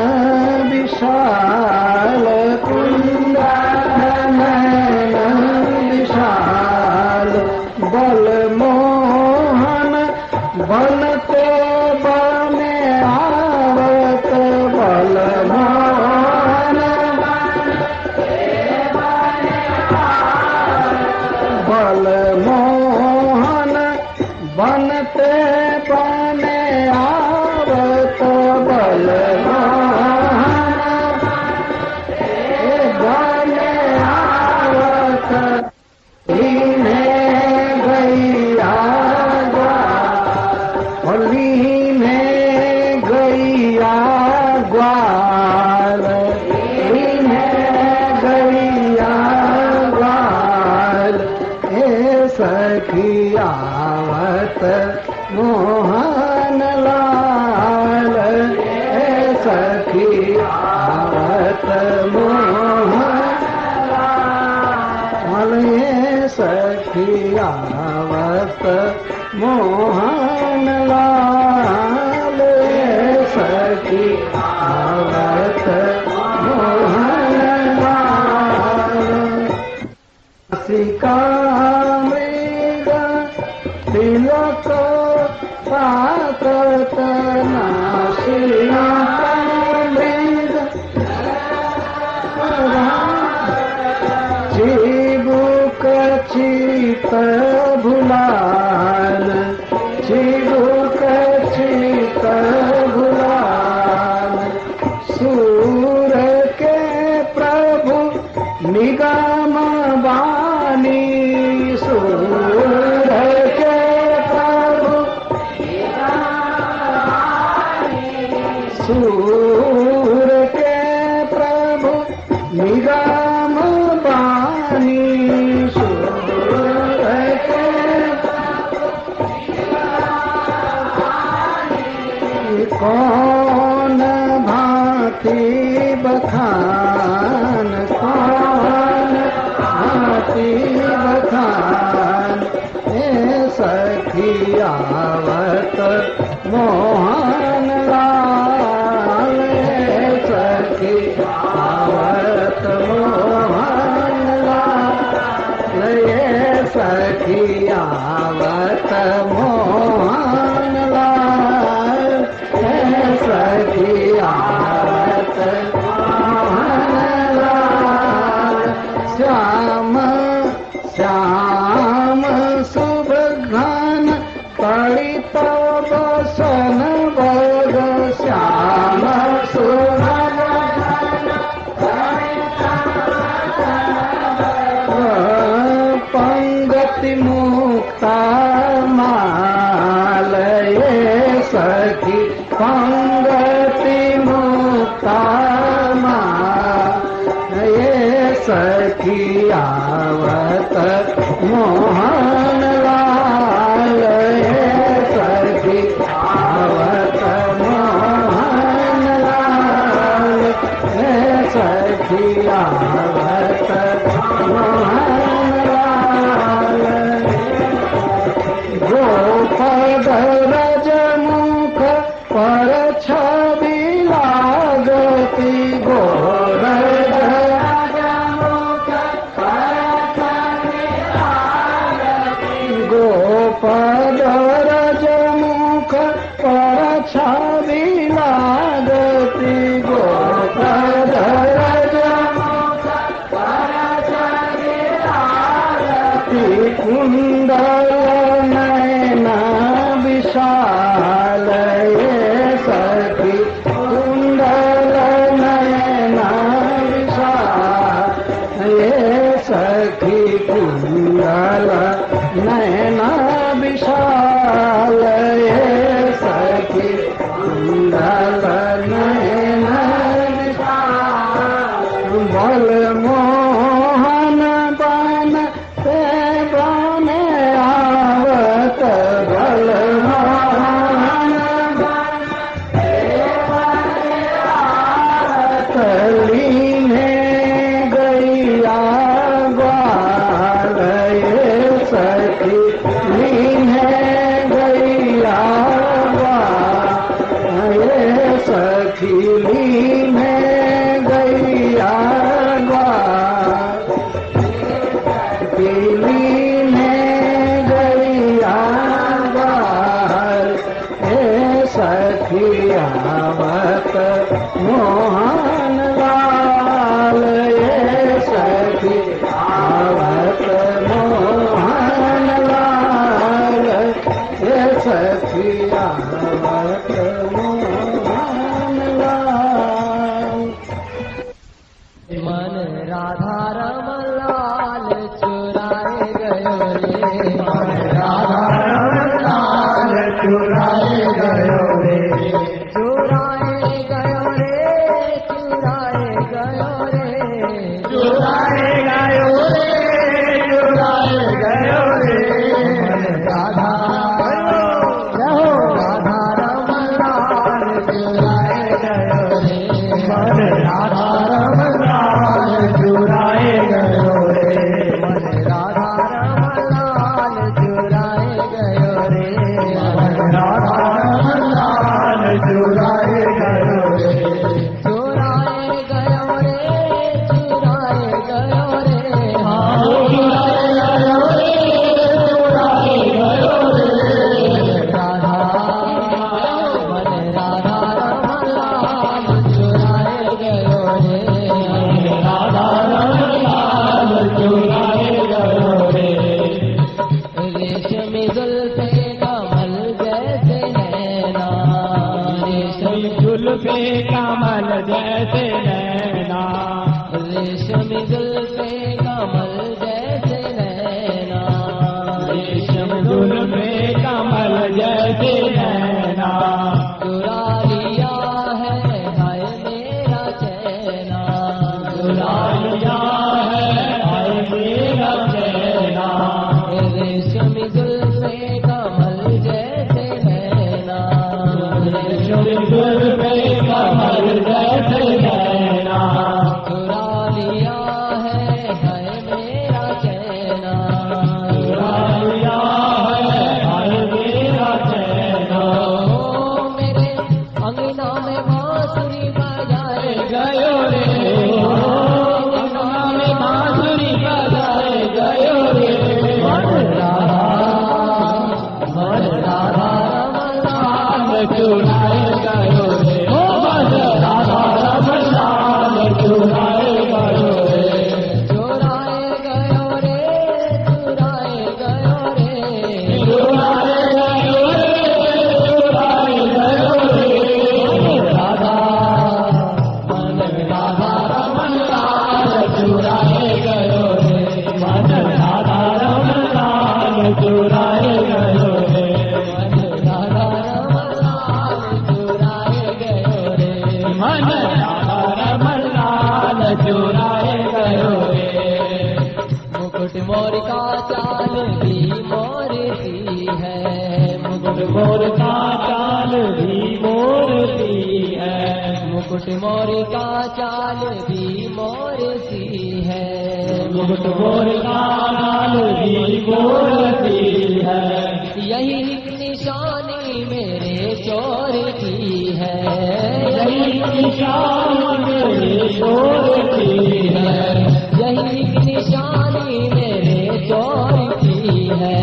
विशाल कुंडल नयन विशाल बल मोहन बनते बने आवत बल मोहन बल मोहन बनते बने आवत बल मोहन बने आवत इन्हें गैया होली में गैया ग्वाल इन्हें गैया ग्वाल हे सखी आवत मोहन लाल हे सखी आवत मोहन लाल हे सखी आवत मोहन लाल हे सखी आवत मोहन लाल सिका मृग तिलक पाकत नासिका मृग चिबुक चित भुलाल चिबुक चित भुलाल सूर के प्रभु निगम वाणी सूर के प्रभु सूर के प्रभु निगम वाणी सूर के कौन भांति बखान कौन भांति बखान हे सखी आवत मोहन लाल हे सखी आवत मोहन लाल हे सखी आवत मोहन लाल हे सखी आवत मोहन लाल श्याम श्याम शुभ घन मुक्ता माल ये सखी पंगति मुक्ता माल ये सखी आवत मोहन लाल ये सखी आवत मोहन लाल ये सखी आवत मोहन लाल गोपद रजमुख पर छवि लागती गोरज रजमुख पर छवि लागती गोपद रजमुख पर छवि लागती गोपद रजमुख पर छवि लागती कुंडल नैना विशाल ये सखी कुंडल नैना विशाल ये सखी कुंडल नैना विशाल ये सखी कुंडल नैना विशाल बल मोहन बन ते बने आवत बल मोहन बन ते बने आवत लीने गैया ग्वाल ये सखी लीने गैया ग्वाल ये सखी लीने गैया ग्वाल पीली में गैया ग्वाल हे सखी आवत मोहन लाल ये सखी आवत मोहन लाल ये सखी आवत मोहन लाल मन राधा रमन लाल चुराए गयो रे मन राधा रमन लाल चुराए गयो रे चुराए गयो रे चुराए गयो रे चुराए गयो रे चुराए गयो रे मन राधा राधा रमन लाल चुराए गयो रे मन राधा रमन चुराए गयो रे मन राधा रमन लाल चुराए गयो रे मन राधा रमन लाल चुराए गयो रे चुराए गयो रे चुराए गयो रे चुराए गयो रे चुराए गयो रे राधा मन राधा रमन लाल चुराए गयो रे राधा रमन लाल चुराए गयो रे रेशमी जुल्फे कमल जैसे नैना रेशमी जुल्फे कमल जैसे नैना रेशमी जुल्फे कमल जैसे नैना रेशमी जुल्फे कमल जैसे नैना चुरा लिया है हाय मेरा चैना चुरा लिया है हाय मेरा चैना रेशमी जुल्फे कमल जैसे नैना रेशमी जुल्फे कमल जैसे नैना चुरा लिया है हाय मेरा चैना चुरा लिया है हाय मेरा चैना का चाल भी मोर सी है, मुकुट मोर का चाल भी मोर सी है, मुकुट मोर का चाल भी मोर सी है, मुकुट मोर का चाल भी मोर सी है। यही निशानी मेरे चोर की है, यही निशानी मेरे चोर की है, यही निशानी मेरे चोर की है,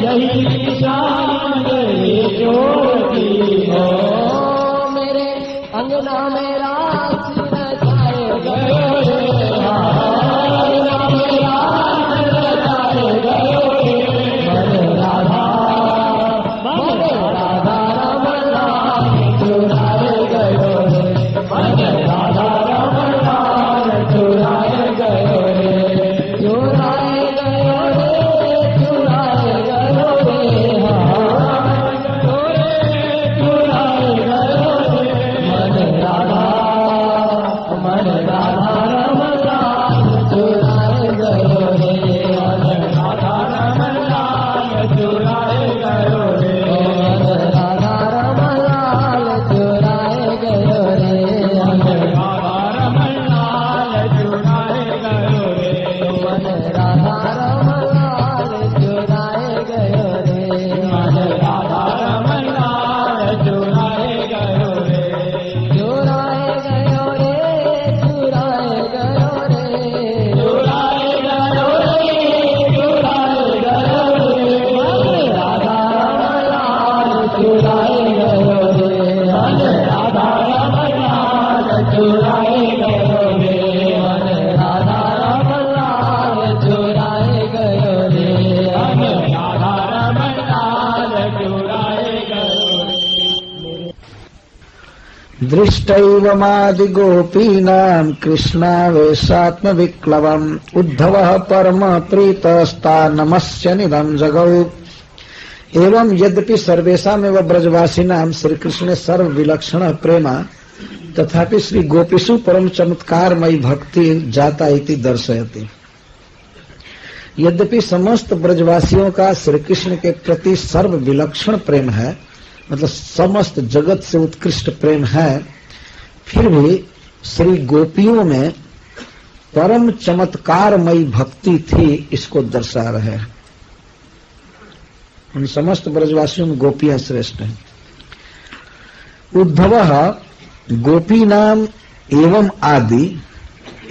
यही निशानी मेरे चोर की है। मेरे अंगना में रात रचाए गए, अंगना में रात रचाए गए, मन राधा रमन लाल चुराए गयो रे, मन राधा रमन लाल चुराए गयो रे, चुराए गयो रे, चुराए गयो रे, चुराए गयो रे, मन राधा रमन लाल चुराए गयो रे, मन राधा रमन लाल चुराए गयो रे, मन राधा रमन लाल चुराए गयो रे, मन राधा रमन लाल चुराए गयो रे, मन राधा रमन लाल चुराए गयो रे, मन राधा रमन लाल चुराए गयो रे, चुराए गयो रे, चुराए गयो रे, चुराए गयो रे, चुराए गयो रे, मन राधा रमन लाल चुराए गयो रे, मन राधा रमन लाल चुराए गयो रे, मन राधा रमन लाल चुराए गयो रे, मन राधा रमन लाल चुराए गयो रे। दृष्टैवमादिगोपीनाम् कृष्णावेशात्मविक्लवम् उद्धवः परमप्रीतस्ता नमस्य निदम् जगौ। एवं यद्यपि सर्वेषामेव ब्रजवासिनां श्री कृष्णे सर्व विलक्षण प्रेमा तथापि श्री गोपीषु परम चमत्कारमयी भक्ति जाता इति दर्शयति। यद्यपि समस्त ब्रजवासियों का श्री कृष्ण के प्रति सर्व विलक्षण प्रेम है, मतलब समस्त जगत से उत्कृष्ट प्रेम है, फिर भी श्री गोपियों में परम चमत्कारमयी भक्ति थी, इसको दर्शा रहे हैं। उन समस्त ब्रजवासियों में गोपियां श्रेष्ठ हैं। उद्धव गोपी नाम एवं आदि,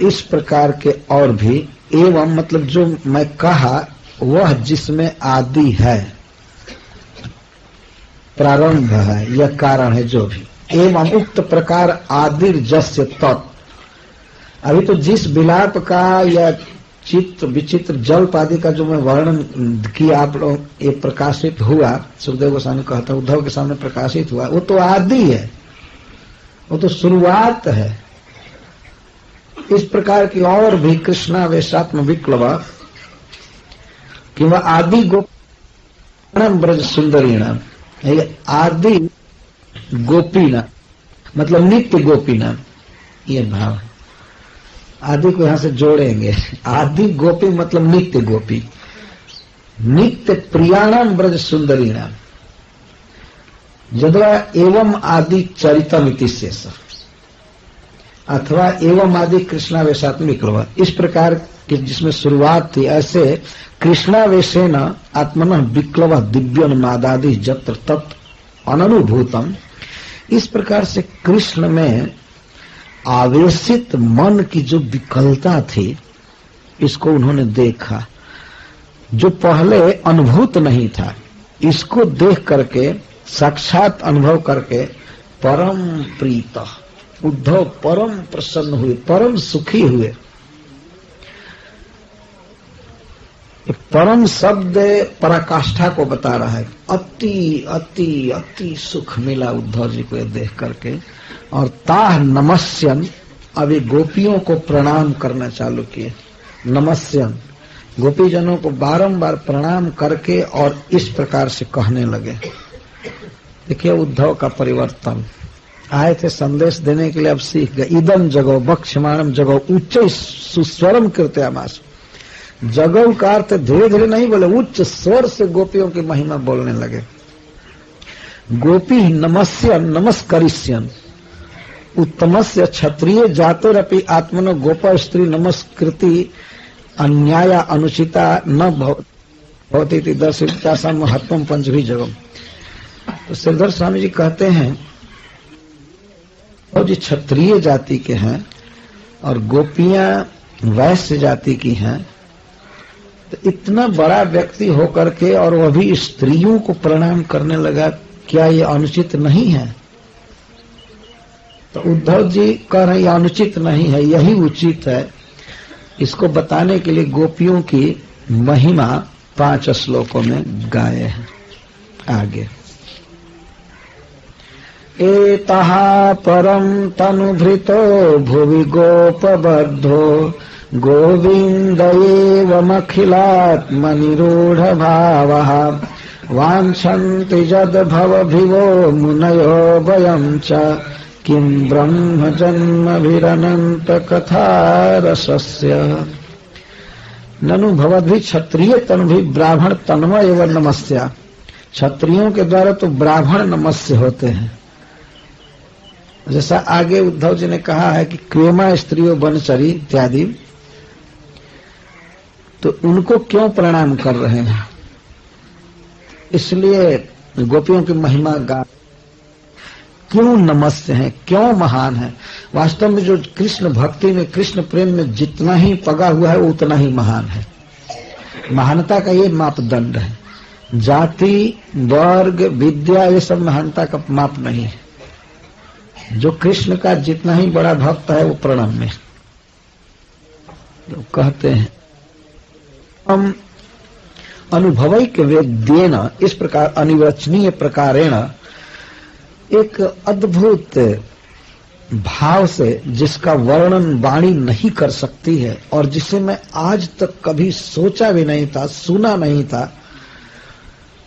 इस प्रकार के और भी एवं मतलब जो मैं कहा वह जिसमें आदि है, प्रारंभ है या कारण है, जो भी एवं उक्त प्रकार आदिर जस्य तत्। अभी तो जिस विलाप का या चित्र विचित्र जल्प आदि का जो मैं वर्णन किया आप लोग, ये प्रकाशित हुआ, सुखदेव गोस्वामी कहता उद्धव के सामने प्रकाशित हुआ, वो तो आदि है, वो तो शुरुआत है। इस प्रकार की और भी कृष्णावेशात्म विक्लव किंवा आदि गोपीनाम ब्रज सुंदरीणाम, आदि गोपीनाम मतलब नित्य गोपीनाम, ये भाव। आदि को यहां से जोड़ेंगे, आदि गोपी मतलब नित्य गोपी, नित्य प्रियाणाम ब्रज सुंदरीणाम, यद्वा एवं आदि चरितम इति शेष अथवा एवं आदि कृष्णावेशात्मिक विक्लव, इस प्रकार की जिसमें शुरुआत थी, ऐसे कृष्णावेशेन आत्मनः विक्लव दिव्योन्मादादि जत्र तत् अननुभूतम, इस प्रकार से कृष्ण में आवेशित मन की जो विकलता थी, इसको उन्होंने देखा, जो पहले अनुभूत नहीं था, इसको देख करके साक्षात अनुभव करके परम प्रीत उद्धव परम प्रसन्न हुए, परम सुखी हुए। परम शब्द पराकाष्ठा को बता रहा है। अति अति अति सुख मिला उद्धव जी को देख करके। और ताह नमस्यन, अभी गोपियों को प्रणाम करना चालू किए। नमस्यन, गोपीजनों को बारंबार प्रणाम करके और इस प्रकार से कहने लगे। देखिए उद्धव का परिवर्तन। आए थे संदेश देने के लिए, अब सीख गए। इदम जगो बक्षमाणम जगो उच्च सुस्वरम कृत्यामास, जगौ का अर्थ धीरे धीरे नहीं बोले, उच्च स्वर से गोपियों की महिमा बोलने लगे। गोपी नमस्य नमस्करिष्यन् उत्तमस्य क्षत्रिय जातोरपि आत्मनो गोप स्त्री नमस्कृति अन्याय अनुचिता न भवती दर्शिता महत्वम पंचभी जगम। तो श्रीधर स्वामी जी कहते हैं और जी क्षत्रिय जाति के हैं और गोपियां वैश्य जाति की हैं, तो इतना बड़ा व्यक्ति होकर के और वह भी स्त्रियों को प्रणाम करने लगा, क्या ये अनुचित नहीं है? तो उद्धव जी कह रहे हैं यह अनुचित नहीं है, यही उचित है। इसको बताने के लिए गोपियों की महिमा 5 श्लोकों में गाए हैं। आगे एतः परम तनुभृतो भुवि गोपबद्धो गोविन्द एवमखिलात्मनिरूढ भावः वाञ्छन्ति यद्भवभिवो मुनयो वयं च किं ब्रह्म जन्मभिरनन्त कथा रसस्य। ननु भवद्भि क्षत्रिय तनुभि ब्राह्मण तन्मय एवं नमस्या। क्षत्रियों के द्वारा तो ब्राह्मण नमस्य होते हैं। जैसा आगे उद्धव जी ने कहा है कि क्वेमा स्त्रियों बनचरी इत्यादि, तो उनको क्यों प्रणाम कर रहे हैं? इसलिए गोपियों की महिमा गा, क्यों नमस्य है, क्यों महान है। वास्तव में जो कृष्ण भक्ति में, कृष्ण प्रेम में जितना ही पगा हुआ है वो उतना ही महान है। महानता का ये मापदंड है। जाति, वर्ग, विद्या ये सब महानता का माप नहीं है। जो कृष्ण का जितना ही बड़ा भक्त है वो प्रणम्य। तो कहते हैं हम अनुभवैक वेद्येन, इस प्रकार अनिर्वचनीय प्रकारेण, एक अद्भुत भाव से जिसका वर्णन वाणी नहीं कर सकती है और जिसे मैं आज तक कभी सोचा भी नहीं था, सुना नहीं था,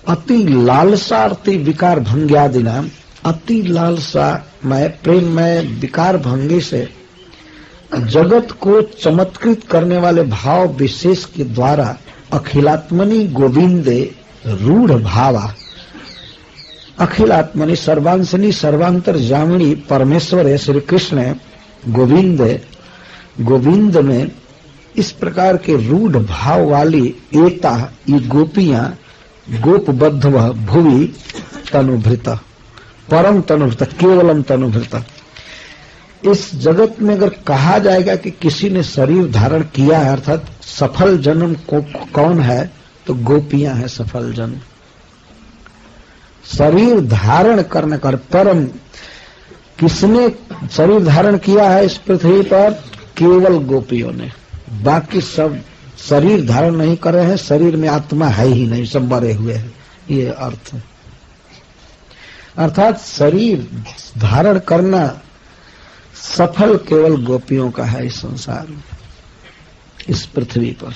अति लालसार्थी विकार भंग्यादि नाम, अति लालसा मैं प्रेम में विकार भंगी से जगत को चमत्कृत करने वाले भाव विशेष के द्वारा अखिलात्मनि गोविंदे रूढ़ भावा। अखिलात्मनि सर्वांशनी सर्वांतर जामिनी परमेश्वर है श्री कृष्ण गोविंद में इस प्रकार के रूढ़ भाव वाली एता ये गोपियां गोपबद्ध भुवि तनुभृत, परम तनुभृत, केवलम तनुभृत। इस जगत में अगर कहा जाएगा कि किसी ने शरीर धारण किया है, अर्थात सफल जन्म कौन है, तो गोपियां हैं सफल जन्म। शरीर धारण करने कर परम किसने शरीर धारण किया है इस पृथ्वी पर? केवल गोपियों ने। बाकी सब शरीर धारण नहीं कर रहे हैं, शरीर में आत्मा है ही नहीं, सब मरे हुए हैं, ये अर्थ है। अर्थात शरीर धारण करना सफल केवल गोपियों का है इस संसार में, इस पृथ्वी पर।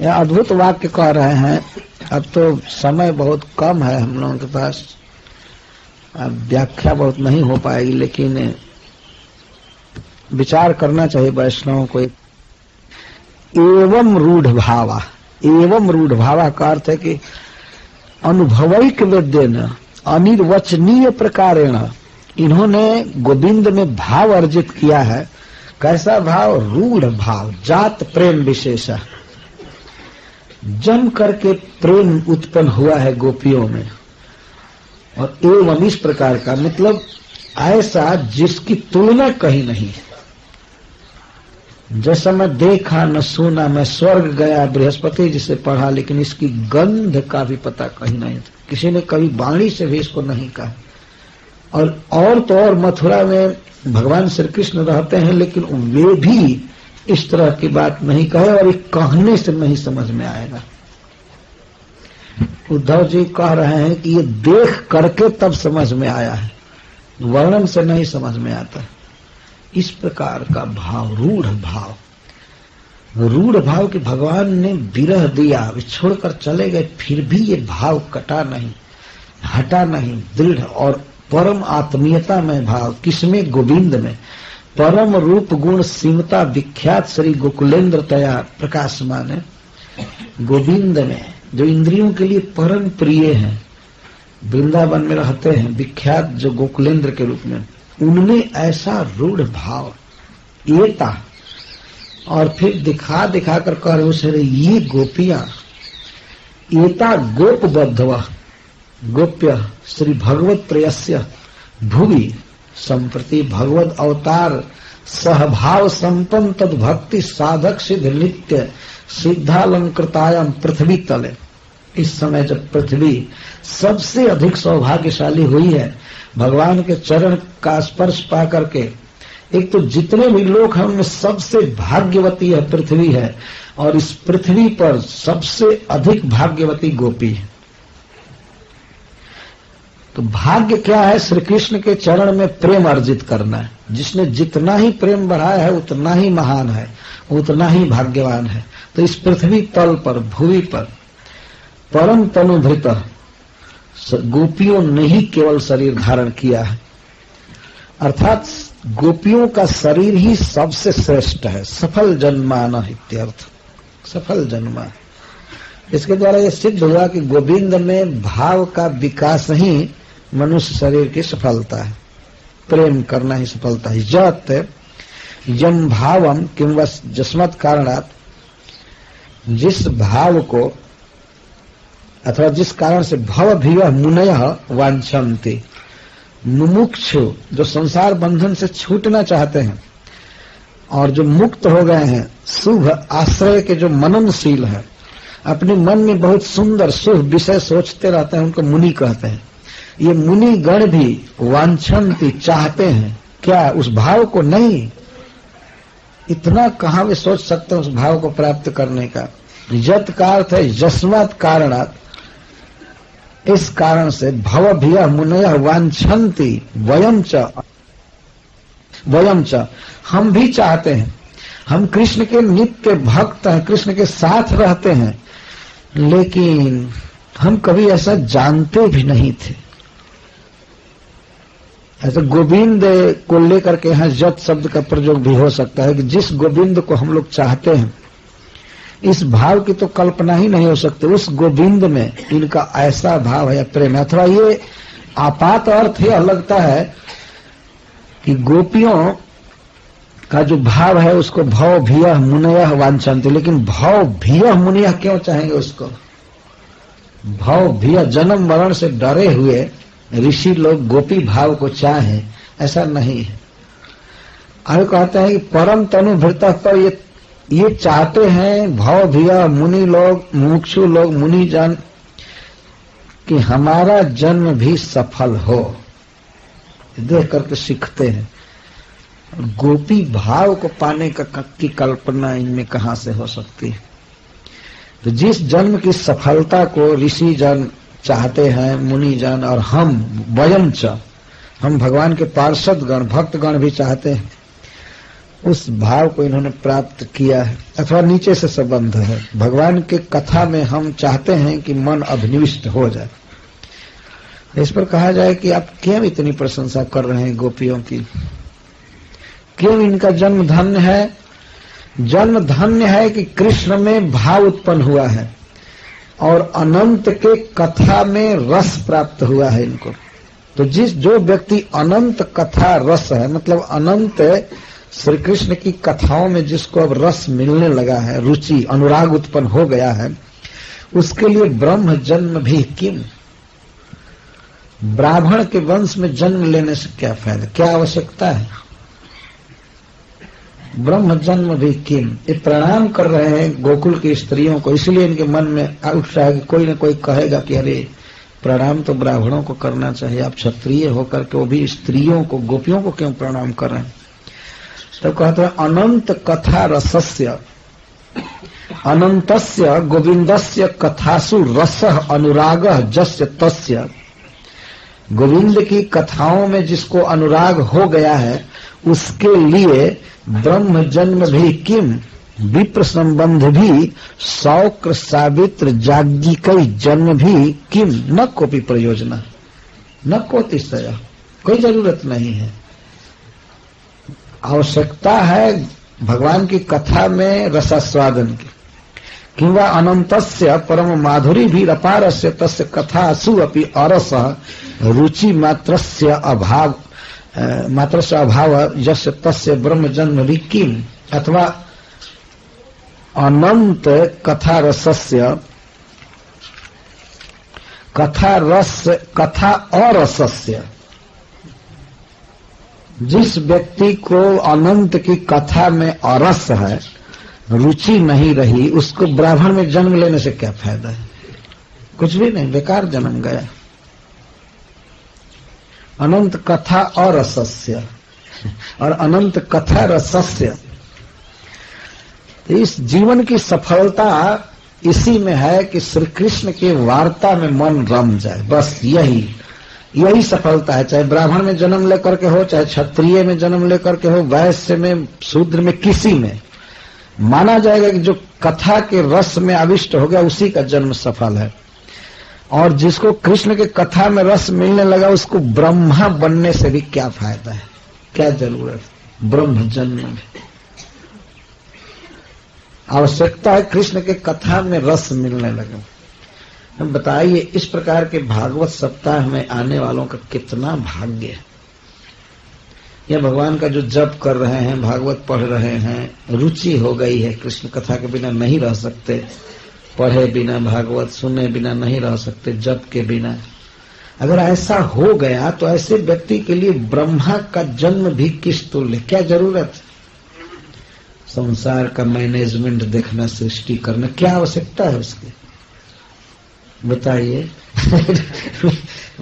यह अद्भुत वाक्य कह रहे हैं। अब तो समय बहुत कम है हम लोगों के पास, अब व्याख्या बहुत नहीं हो पाएगी, लेकिन विचार करना चाहिए वैष्णवों को। एवं रूढ़ भावा, एवं रूढ़ भावा का अर्थ है कि अनुभवैक वेद्येन अनिर्वचनीय प्रकारेण, इन्होंने गोविंद में भाव अर्जित किया है। कैसा भाव? रूढ़ भाव, जात प्रेम विशेष, जम करके प्रेम उत्पन्न हुआ है गोपियों में। और एवं इस प्रकार का मतलब ऐसा जिसकी तुलना कहीं नहीं है। जैसा मैं देखा न सुना, मैं स्वर्ग गया, बृहस्पति जिसे पढ़ा, लेकिन इसकी गंध का भी पता कहीं नहीं था। किसी ने कभी वाणी से भी इसको नहीं कहा। और तो और मथुरा में भगवान श्री कृष्ण रहते हैं, लेकिन वे भी इस तरह की बात नहीं कहे और एक कहने से नहीं समझ में आएगा। उद्धव जी कह रहे हैं कि ये देख करके तब समझ में आया है, वर्णन से नहीं समझ में आता। इस प्रकार का भाव, रूढ़ भाव, रूढ़ भाव कि भगवान ने विरह दिया, वे छोड़कर चले गए, फिर भी ये भाव कटा नहीं, हटा नहीं, दृढ़ और परम आत्मीयता में भाव। किसमें? गोविंद में। परम रूप गुण सीमता विख्यात श्री गोकुलेंद्र तया प्रकाशमान है। गोविंद में जो इंद्रियों के लिए परम प्रिय हैं, वृंदावन में रहते हैं, विख्यात जो गोकुलेंद्र के रूप में, उनमें ऐसा रूढ़ भाव एता, और फिर दिखा दिखा कर कह रहे उसे ये गोपियां एता गोप बद्धव गोप्य श्री भगवत प्रेयस्य भुवि संप्रति भगवत अवतार सहभाव संपन्न तद भक्ति साधक सिद्ध नित्य सिद्धालंकृतायाम पृथ्वी तले। इस समय जब पृथ्वी सबसे अधिक सौभाग्यशाली हुई है भगवान के चरण का स्पर्श पा करके, एक तो जितने भी लोग हैं उनमें सबसे भाग्यवती है पृथ्वी है, और इस पृथ्वी पर सबसे अधिक भाग्यवती गोपी है। तो भाग्य क्या है? श्री कृष्ण के चरण में प्रेम अर्जित करना है। जिसने जितना ही प्रेम बढ़ाया है उतना ही महान है, उतना ही भाग्यवान है। तो इस पृथ्वी तल पर, भूमि पर परम तनुभृत गोपियों ने ही केवल शरीर धारण किया है, अर्थात गोपियों का शरीर ही सबसे श्रेष्ठ है। सफल जन्माना इत्यर्थ, सफल जन्मा। इसके द्वारा यह सिद्ध हुआ कि गोविंद में भाव का विकास ही मनुष्य शरीर की सफलता है, प्रेम करना ही सफलता है। जत यम भावम किंवा जस्मत् कारणात, जिस भाव को अथवा जिस कारण से भव भीव मुनयः वांछन्ति, मुमुक्षु जो संसार बंधन से छूटना चाहते हैं और जो मुक्त हो गए हैं, शुभ आश्रय के जो मननशील है, अपने मन में बहुत सुंदर शुभ विषय सोचते रहते हैं, उनको मुनि कहते हैं। ये मुनि गण भी वांछन्ति चाहते हैं, क्या उस भाव को? नहीं, इतना कहां वे सोच सकते हैं उस भाव को प्राप्त करने का। यत का अर्थ है यस्मात् कारणात्, इस कारण से भव भिय मुनयः वांछन्ति वयम च, हम भी चाहते हैं। हम कृष्ण के नित्य भक्त हैं, कृष्ण के साथ रहते हैं, लेकिन हम कभी ऐसा जानते भी नहीं थे। ऐसा गोविंद को लेकर के यहाँ जत शब्द का प्रयोग भी हो सकता है कि जिस गोविंद को हम लोग चाहते हैं, इस भाव की तो कल्पना ही नहीं हो सकती। उस गोविंद में इनका ऐसा भाव है या प्रेम है। अथवा ये आपात अर्थ यह लगता है कि गोपियों का जो भाव है उसको भव भीय मुनयः वांछन्ति, लेकिन भव भीय मुनयः क्यों चाहेंगे उसको? भव भीय जन्म मरण से डरे हुए ऋषि लोग गोपी भाव को चाहें, ऐसा नहीं है। आगे कहते हैं कि परम तनुभृत पर ये चाहते हैं भव भीय मुनि लोग, मुमुक्षु लोग, मुनि जन, कि हमारा जन्म भी सफल हो, देख करके सीखते हैं। गोपी भाव को पाने की कल्पना इनमें कहां से हो सकती है? तो जिस जन्म की सफलता को ऋषि जन चाहते हैं, मुनि जन, और हम वयम च, हम भगवान के पार्षद गण, भक्त गण भी चाहते हैं, उस भाव को इन्होंने प्राप्त किया है। अथवा नीचे से संबंध है, भगवान के कथा में हम चाहते हैं कि मन अभिनिविष्ट हो जाए। इस पर कहा जाए कि आप क्यों इतनी प्रशंसा कर रहे हैं गोपियों की? क्यों इनका जन्म धन्य है? जन्म धन्य है कि कृष्ण में भाव उत्पन्न हुआ है और अनंत के कथा में रस प्राप्त हुआ है इनको। तो जो व्यक्ति अनंत कथा रस है, मतलब अनंत श्री कृष्ण की कथाओं में जिसको अब रस मिलने लगा है, रुचि अनुराग उत्पन्न हो गया है, उसके लिए ब्रह्म जन्म भी किम, ब्राह्मण के वंश में जन्म लेने से क्या फायदा, क्या आवश्यकता है? ब्रह्म जन्म भी किम। ये प्रणाम कर रहे हैं गोकुल की स्त्रियों को, इसलिए इनके मन में उठ रहा है कि कोई न कोई कहेगा कि अरे प्रणाम तो ब्राह्मणों को करना चाहिए, आप क्षत्रिय होकर के वो भी स्त्रियों को, गोपियों को क्यों प्रणाम कर रहे हैं? तो कहते हैं अनंत कथा रसस्य, अनंतस्य गोविंदस्य कथासु रसः अनुरागः जस्य तस्य। गोविंद की कथाओं में जिसको अनुराग हो गया है उसके लिए ब्रह्म जन्म भी किम, विप्र संबंध भी, शौक्र सावित्र जाज्ञिकई जन्म भी किम, न कोई प्रयोजना, न को तिष्ठया, कोई जरूरत नहीं है। आवश्यकता है भगवान की कथा में रसास्वादन की। किंवा अनंतस्य परम माधुरी भी अपारस्य तस्य कथासु अपि अरसः रुचि मात्रस्य अभाव यस्य तस्य ब्रह्म जन्म भी किम। अथवा अनंत कथा रसस्य कथा अरसस्य, जिस व्यक्ति को अनंत की कथा में अरस है, रुचि नहीं रही, उसको ब्राह्मण में जन्म लेने से क्या फायदा है? कुछ भी नहीं, बेकार जन्म गया। अनंत कथा और रसस्य और अनंत कथा रसस्य। इस जीवन की सफलता इसी में है कि श्री कृष्ण की वार्ता में मन रम जाए, बस यही सफलता है। चाहे ब्राह्मण में जन्म लेकर के हो, चाहे क्षत्रिय में जन्म लेकर के हो, वैश्य में, शूद्र में, किसी में माना जाएगा कि जो कथा के रस में आविष्ट हो गया उसी का जन्म सफल है। और जिसको कृष्ण के कथा में रस मिलने लगा उसको ब्रह्मा बनने से भी क्या फायदा है, क्या जरूरत ब्रह्म जन्म में। आवश्यकता है कृष्ण के कथा में रस मिलने लगे। हम बताइए, इस प्रकार के भागवत सप्ताह में आने वालों का कितना भाग्य है। यह भगवान का जो जप कर रहे हैं, भागवत पढ़ रहे हैं, रुचि हो गई है, कृष्ण कथा के बिना नहीं रह सकते, पढ़े बिना, भागवत सुने बिना नहीं रह सकते, जप के बिना। अगर ऐसा हो गया तो ऐसे व्यक्ति के लिए ब्रह्मा का जन्म भी किस तुल्य, क्या जरूरत? संसार का मैनेजमेंट देखना, सृष्टि करना, क्या आवश्यकता है उसकी, बताइए।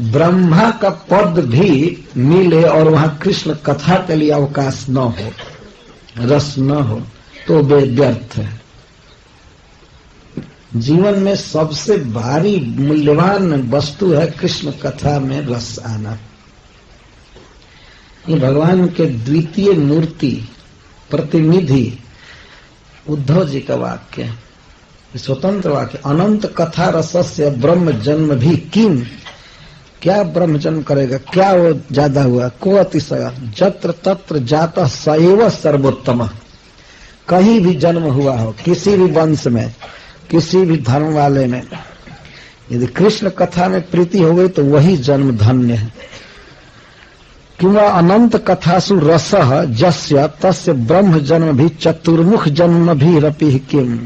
ब्रह्मा का पद भी मिले और वहां कृष्ण कथा के लिए अवकाश न हो, रस न हो, तो व्यर्थ है। जीवन में सबसे भारी मूल्यवान वस्तु है कृष्ण कथा में रस आना। ये भगवान के द्वितीय मूर्ति प्रतिनिधि उद्धव जी का वाक्य है, स्वतंत्र वाक्य। अनंत कथा रसस्य ब्रह्म जन्म भी किम। क्या ब्रह्म जन्म करेगा, क्या वो ज्यादा हुआ? को अतिशय जत्र तत्र जाता सएव सर्वोत्तम। कहीं भी जन्म हुआ हो, किसी भी वंश में, किसी भी धर्म वाले में, यदि कृष्ण कथा में प्रीति हो गई तो वही जन्म धन्य है। किंवा अनंत कथासु रसः जस्य तस्य ब्रह्म जन्म भी चतुर्मुख जन्म भी रपि किम।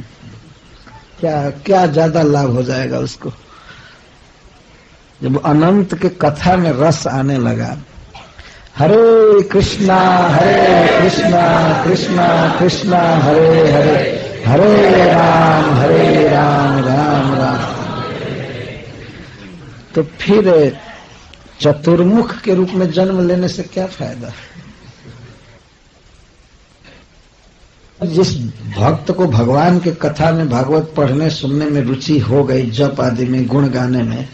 क्या ज्यादा लाभ हो जाएगा उसको जब अनंत के कथा में रस आने लगा। हरे कृष्णा कृष्णा कृष्णा हरे हरे, हरे राम राम राम। तो फिर चतुर्मुख के रूप में जन्म लेने से क्या फायदा? जिस भक्त को भगवान के कथा में, भागवत पढ़ने सुनने में रुचि हो गई, जप आदि में, गुण गाने में,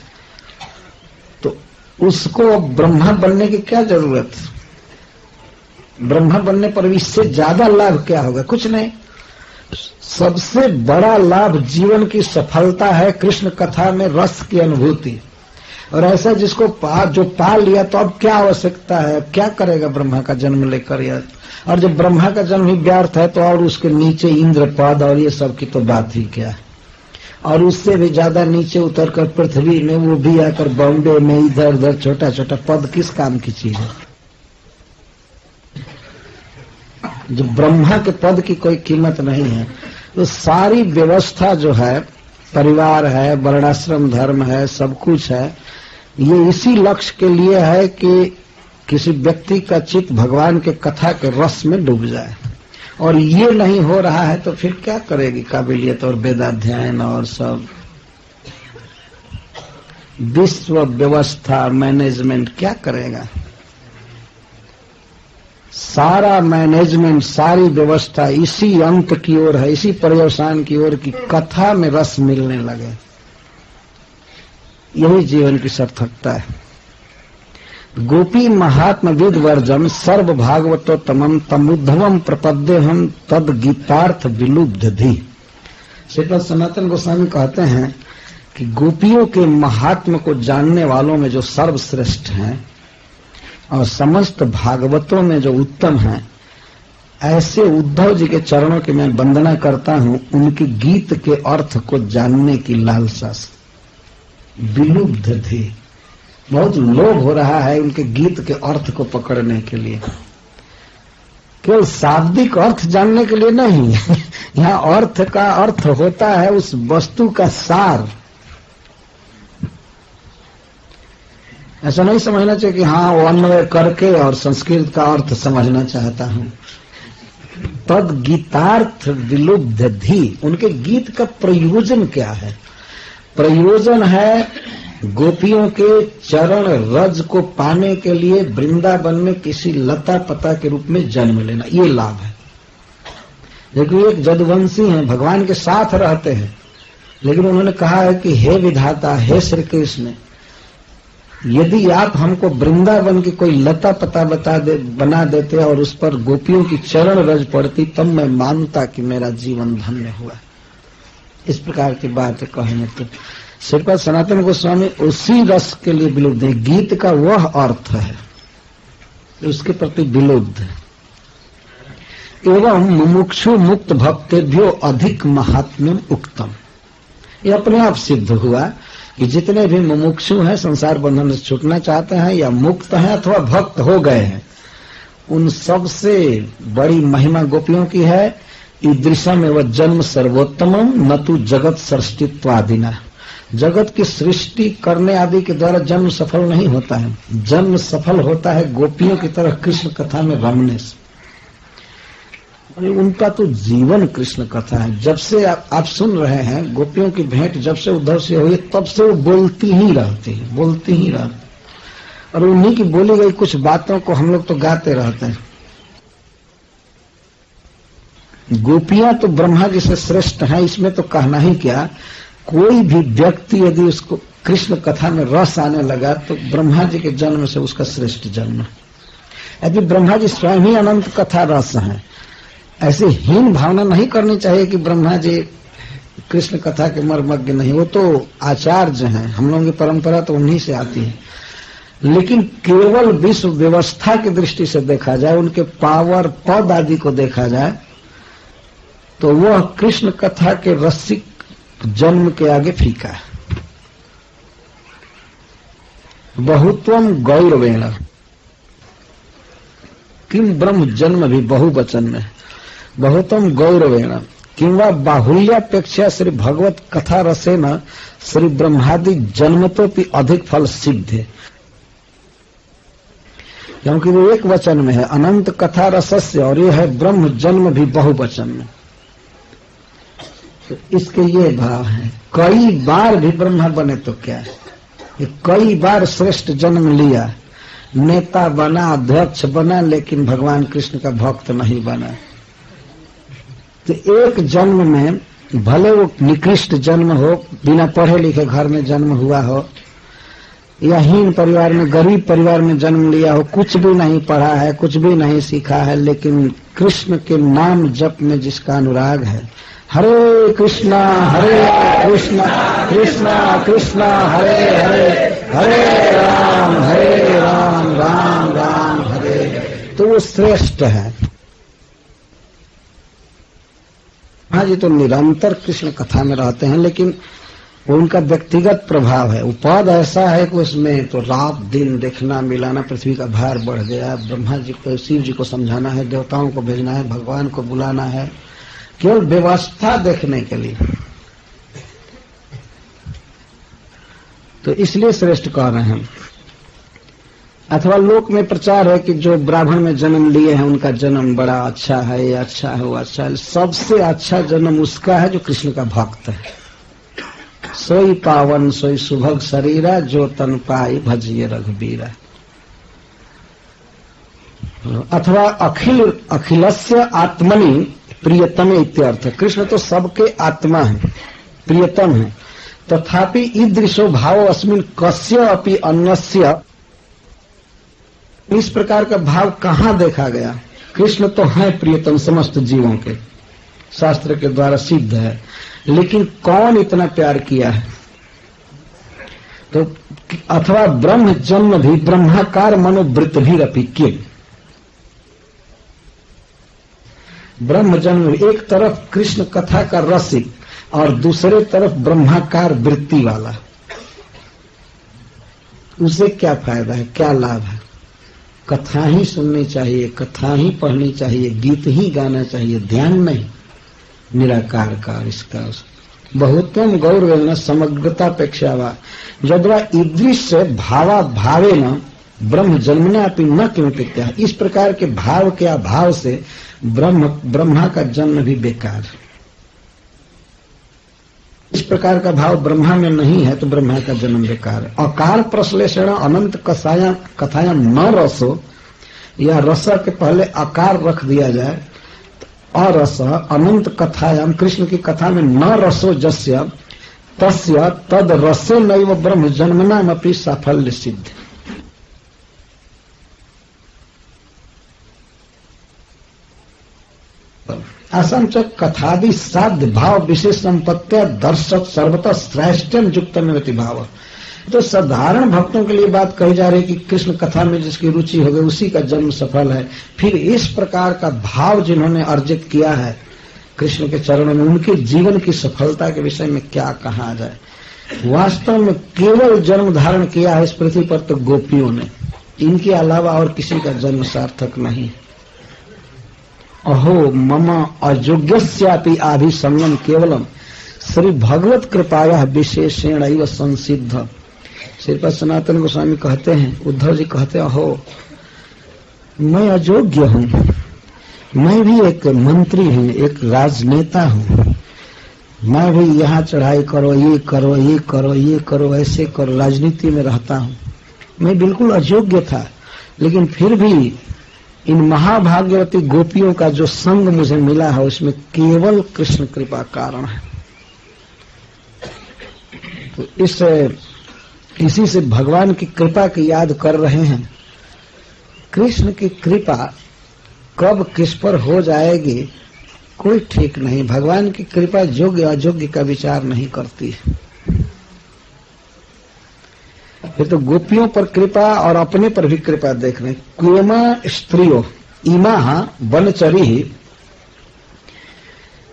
तो उसको ब्रह्मा बनने की क्या जरूरत? ब्रह्मा बनने पर इससे ज्यादा लाभ क्या होगा? कुछ नहीं। सबसे बड़ा लाभ जीवन की सफलता है कृष्ण कथा में रस की अनुभूति। और ऐसा जिसको जो पा लिया तो अब क्या आवश्यकता है, क्या करेगा ब्रह्मा का जन्म लेकर? यार, और जब ब्रह्मा का जन्म ही व्यर्थ है तो और उसके नीचे इंद्र पद और ये सब की तो बात ही क्या है। और उससे भी ज्यादा नीचे उतरकर पृथ्वी में, वो भी आकर बॉम्बे में इधर उधर छोटा छोटा पद किस काम की चीज है? जो ब्रह्मा के पद की कोई कीमत नहीं है। तो सारी व्यवस्था जो है, परिवार है, वर्णाश्रम धर्म है, सब कुछ है, ये इसी लक्ष्य के लिए है कि किसी व्यक्ति का चित्त भगवान के कथा के रस में डूब जाए। और ये नहीं हो रहा है तो फिर क्या करेगी काबिलियत और वेदाध्ययन और सब विश्व व्यवस्था मैनेजमेंट क्या करेगा? सारा मैनेजमेंट, सारी व्यवस्था इसी अंत की ओर है, इसी पर्यवसान की ओर की कथा में रस मिलने लगे। यही जीवन की सार्थकता है। गोपी महात्म विद वर्जम सर्व भागवतो तमम तमुद्धवम प्रपद्य हम तद गीतार्थ विलुब्ध धी। श्रीपाद सनातन गोस्वामी कहते हैं कि गोपियों के महात्म को जानने वालों में जो सर्वश्रेष्ठ हैं और समस्त भागवतों में जो उत्तम हैं, ऐसे उद्धव जी के चरणों की मैं वंदना करता हूं, उनके गीत के अर्थ को जानने की लालसा से विलुब्ध थी। बहुत लोभ हो रहा है उनके गीत के अर्थ को पकड़ने के लिए, केवल शाब्दिक अर्थ जानने के लिए नहीं। यहाँ अर्थ का अर्थ होता है उस वस्तु का सार। ऐसा नहीं समझना चाहिए कि हाँ वो अन्वय करके और संस्कृत का अर्थ समझना चाहता हूं। तद गीतार्थ विलुब्ध धी, उनके गीत का प्रयोजन क्या है? प्रयोजन है गोपियों के चरण रज को पाने के लिए वृंदावन में किसी लता पता के रूप में जन्म लेना, ये लाभ है। देखिए एक जदुवंशी हैं, भगवान के साथ रहते हैं, लेकिन उन्होंने कहा है कि हे विधाता, हे श्री कृष्ण, यदि आप हमको वृंदावन की कोई लता पता बना देते और उस पर गोपियों की चरण रज पड़ती, तब मैं मानता कि मेरा जीवन धन्य हुआ। इस प्रकार की बात कहेंगे तो श्रीपाद सनातन गोस्वामी उसी रस के लिए विलुब्ध है। गीत का वह अर्थ है उसके प्रति विलुब्ध। एवं मुमुक्षु मुक्त भक्तेभ्यो अधिक महात्म्यम उक्तम, ये अपने आप सिद्ध हुआ कि जितने भी मुमुक्षु हैं, संसार बंधन से छूटना चाहते हैं या मुक्त हैं अथवा भक्त हो गए हैं, उन सबसे बड़ी महिमा गोपियों की है। ईदृशम में वह जन्म सर्वोत्तमम न तो जगत सृष्टित्वादिना, जगत की सृष्टि करने आदि के द्वारा जन्म सफल नहीं होता है। जन्म सफल होता है गोपियों की तरह कृष्ण कथा में रमने से। उनका तो जीवन कृष्ण कथा है। जब से आप सुन रहे हैं, गोपियों की भेंट जब से उद्धव से हुई तब से वो बोलती ही रहती है, बोलती ही रहती, और उन्हीं की बोली गई कुछ बातों को हम लोग तो गाते रहते हैं। गोपियां तो ब्रह्मा जी से श्रेष्ठ हैं, इसमें तो कहना ही क्या। कोई भी व्यक्ति यदि उसको कृष्ण कथा में रस आने लगा तो ब्रह्मा जी के जन्म से उसका श्रेष्ठ जन्म है। यदि ब्रह्मा जी स्वयं ही अनंत कथा रस हैं, ऐसे हीन भावना नहीं करनी चाहिए कि ब्रह्मा जी कृष्ण कथा के मर्मज्ञ नहीं, वो तो आचार्य हैं, हम लोगों की परंपरा तो उन्हीं से आती है। लेकिन केवल विश्व व्यवस्था की दृष्टि से देखा जाए, उनके पावर पद आदि को देखा जाए, तो वह कृष्ण कथा के रसिक जन्म के आगे फीका है। बहुत्वम गौरवेण किम ब्रह्म जन्म भी बहुवचन में, बहुतम गौरवेण किंवा बाहुल्यापेक्षा श्री भगवत कथा रसेन श्री ब्रह्मादि जन्म तो भी अधिक फल सिद्ध है, क्योंकि वो एक वचन में है अनंत कथा रसस्य, और ये है ब्रह्म जन्म भी बहुवचन में। तो इसके ये भाव है, कई बार भी ब्रह्मा बने तो क्या है, ये कई बार श्रेष्ठ जन्म लिया, नेता बना, अध्यक्ष बना, लेकिन भगवान कृष्ण का भक्त नहीं बना। तो एक जन्म में भले वो निकृष्ट जन्म हो, बिना पढ़े लिखे घर में जन्म हुआ हो, या हीन परिवार में, गरीब परिवार में जन्म लिया हो, कुछ भी नहीं पढ़ा है, कुछ भी नहीं सीखा है, लेकिन कृष्ण के नाम जप में जिसका अनुराग है, हरे कृष्णा कृष्णा कृष्णा हरे हरे, हरे राम राम राम हरे, तो वो श्रेष्ठ है। हाँ जी, तो निरंतर कृष्ण कथा में रहते हैं, लेकिन उनका व्यक्तिगत प्रभाव है। वो पद ऐसा है कि उसमें तो रात दिन देखना मिलाना, पृथ्वी का भार बढ़ गया, ब्रह्मा जी को, शिव जी को समझाना है, देवताओं को भेजना है, भगवान को बुलाना है, केवल व्यवस्था देखने के लिए। तो इसलिए श्रेष्ठ कह रहे हैं। अथवा लोक में प्रचार है कि जो ब्राह्मण में जन्म लिए हैं उनका जन्म बड़ा अच्छा है, ये अच्छा है, वो अच्छा है। सबसे अच्छा जन्म उसका है जो कृष्ण का भक्त है। सोई पावन सोई सुभग शरीरा, जो तन पाई भजिए रघुबीरा। अथवा अखिलस्य आत्मनि प्रियतम इत्यर्थ। कृष्ण तो सबके आत्मा है, प्रियतम है, तथापि ईदृशो भाव अस्मिन् कस्य अपि अन्यस्य। इस प्रकार का भाव कहाँ देखा गया? कृष्ण तो है प्रियतम समस्त जीवों के, शास्त्र के द्वारा सिद्ध है, लेकिन कौन इतना प्यार किया है? तो अथवा ब्रह्म जन्म भी ब्रह्माकार मनोवृत्त भी रपी किम। ब्रह्म जन्म, एक तरफ कृष्ण कथा का रसिक और दूसरे तरफ ब्रह्माकार वृत्ति वाला, उसे क्या फायदा है, क्या लाभ है? कथा ही सुननी चाहिए, कथा ही पढ़नी चाहिए, गीत ही गाना चाहिए, ध्यान नहीं निराकार का इसका। बहुतम गौरवेण समग्रतापेक्षा वा यद्वा ईदृश्य भावा भावे न ब्रह्म जन्मना अपनी न किंतु, इस प्रकार के भाव के अभाव से ब्रह्मा का जन्म भी बेकार। इस प्रकार का भाव ब्रह्मा में नहीं है तो ब्रह्मा का जन्म बेकार है। अकाल प्रश्लेषण अनंत कथायां न रसो, या रस के पहले आकार रख दिया जाए, अरस अनंत कथायाम, कृष्ण की कथा में न रसो जस्य तस्य तद रसे नैव ब्रह्म जन्मनाम अपि साफल्य सिद्ध। असंच कथादि साध्य भाव विशेष संपत्ति दर्शक सर्वतः श्रेष्ठम युक्त में भाव। तो साधारण भक्तों के लिए बात कही जा रही है कि कृष्ण कथा में जिसकी रुचि हो गई उसी का जन्म सफल है। फिर इस प्रकार का भाव जिन्होंने अर्जित किया है कृष्ण के चरणों में, उनके जीवन की सफलता के विषय में क्या कहा जाए। वास्तव में केवल जन्म धारण किया है इस पृथ्वी पर तो गोपियों ने, इनके अलावा और किसी का जन्म सार्थक नहीं। अहो मम अयोग्यस्यापि आभिसंगम केवलम श्री भगवत कृपाया विशेषेण एव संसिद्ध। श्रीपद सनातन गोस्वामी कहते हैं, उद्धव जी कहते हैं, अहो मैं अयोग्य हूँ, मैं भी एक मंत्री हूँ, एक राजनेता हूँ, मैं भी यहाँ चढ़ाई करो, ये करो, ये करो, ये करो, ऐसे करो, राजनीति में रहता हूँ। मैं बिल्कुल अयोग्य था, लेकिन फिर भी इन महाभाग्यवती गोपियों का जो संग मुझे मिला है उसमें केवल कृष्ण कृपा कारण है। तो इसी से भगवान की कृपा की याद कर रहे हैं। कृष्ण की कृपा कब किस पर हो जाएगी कोई ठीक नहीं। भगवान की कृपा योग्य अयोग्य का विचार नहीं करती है। फिर तो गोपियों पर कृपा और अपने पर भी कृपा देख रहे। क्वेमा स्त्रियो इमा वनचरी,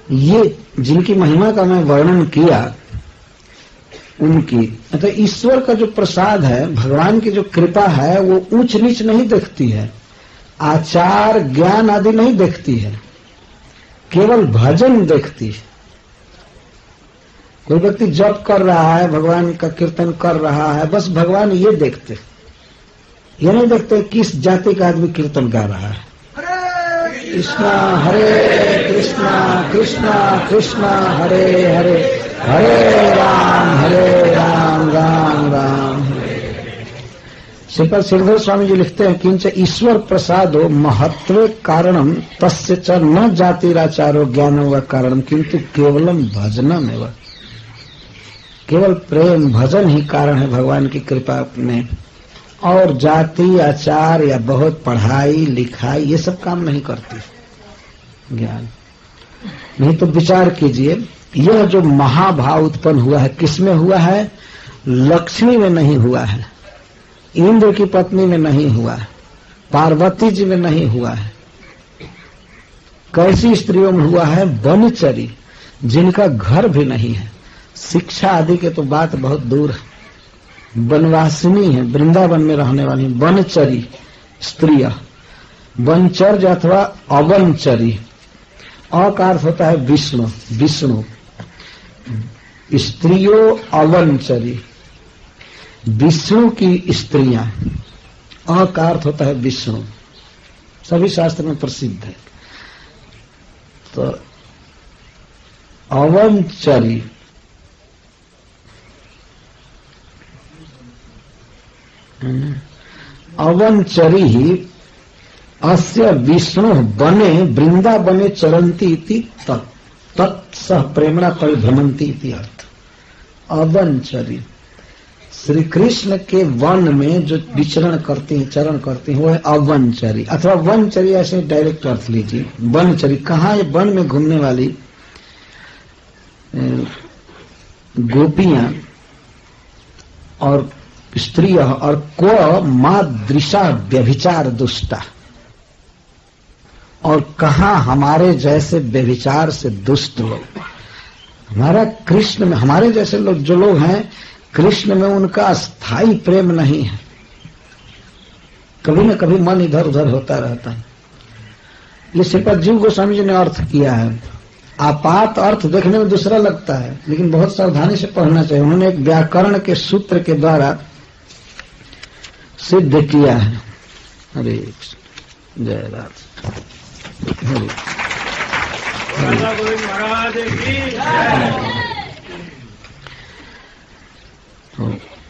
ये जिनकी महिमा का मैं वर्णन किया, उनकी तो ईश्वर का जो प्रसाद है, भगवान की जो कृपा है, वो ऊंच नीच नहीं देखती है, आचार ज्ञान आदि नहीं देखती है, केवल भजन देखती है। कोई व्यक्ति जप कर रहा है, भगवान का कीर्तन कर रहा है, बस भगवान ये देखते, ये नहीं देखते किस जाति का आदमी कीर्तन गा रहा है। कृष्णा हरे कृष्णा कृष्णा कृष्णा हरे हरे, हरे राम राम राम हरे। श्रीपद श्रीधर स्वामी जी लिखते हैं, किंच ईश्वर प्रसादो महत्व कारणम तस्य च न जातिराचारो ज्ञानो व कारणम किंतु केवलम भजनम एवं। केवल प्रेम भजन ही कारण है भगवान की कृपा में, और जाति आचार या बहुत पढ़ाई लिखाई ये सब काम नहीं करती। ज्ञान नहीं तो विचार कीजिए, यह जो महाभाव उत्पन्न हुआ है किसमें हुआ है? लक्ष्मी में नहीं हुआ है, इंद्र की पत्नी में नहीं हुआ है, पार्वती जी में नहीं हुआ है। कैसी स्त्रियों में हुआ है? वनचरी, जिनका घर भी नहीं है, शिक्षा आदि के तो बात बहुत दूर है, वनवासिनी है, वृंदावन में रहने वाली वनचरी स्त्रियां। वनचर्य अथवा अवनचरी, अ का अर्थ होता है विष्णु, विष्णु स्त्रियों अवनचरी, विष्णु की स्त्रियां। अ का अर्थ होता है विष्णु, सभी शास्त्र में प्रसिद्ध है। तो अवनचरी अवनचरी ही अस्य विष्णु बने वृंदावने चरंती इति तत्सह प्रेमणा परिभ्रमंती इति अर्थ। अवनचरी श्री कृष्ण के वन में जो विचरण करती हैं, चरण करती हैं, वो है अवनचरी अथवा वनचरी, ऐसे डायरेक्ट अर्थ लीजिए। वनचरी कहाँ है? वन में घूमने वाली गोपियां और स्त्रिय और को मादृशा व्यभिचार दुष्टा, और कहाँ हमारे जैसे व्यभिचार से दुष्ट लोग। हमारा कृष्ण में, हमारे जैसे लोग जो लोग हैं कृष्ण में, उनका स्थायी प्रेम नहीं है, कभी न कभी मन इधर उधर होता रहता है। ये श्रीपद जीव गोस्वामी जी ने अर्थ किया है। आपात अर्थ देखने में दूसरा लगता है, लेकिन बहुत सावधानी से पढ़ना चाहिए। उन्होंने एक व्याकरण के सूत्र के द्वारा सिद्ध किया है। हरे जय राधा। महाराज की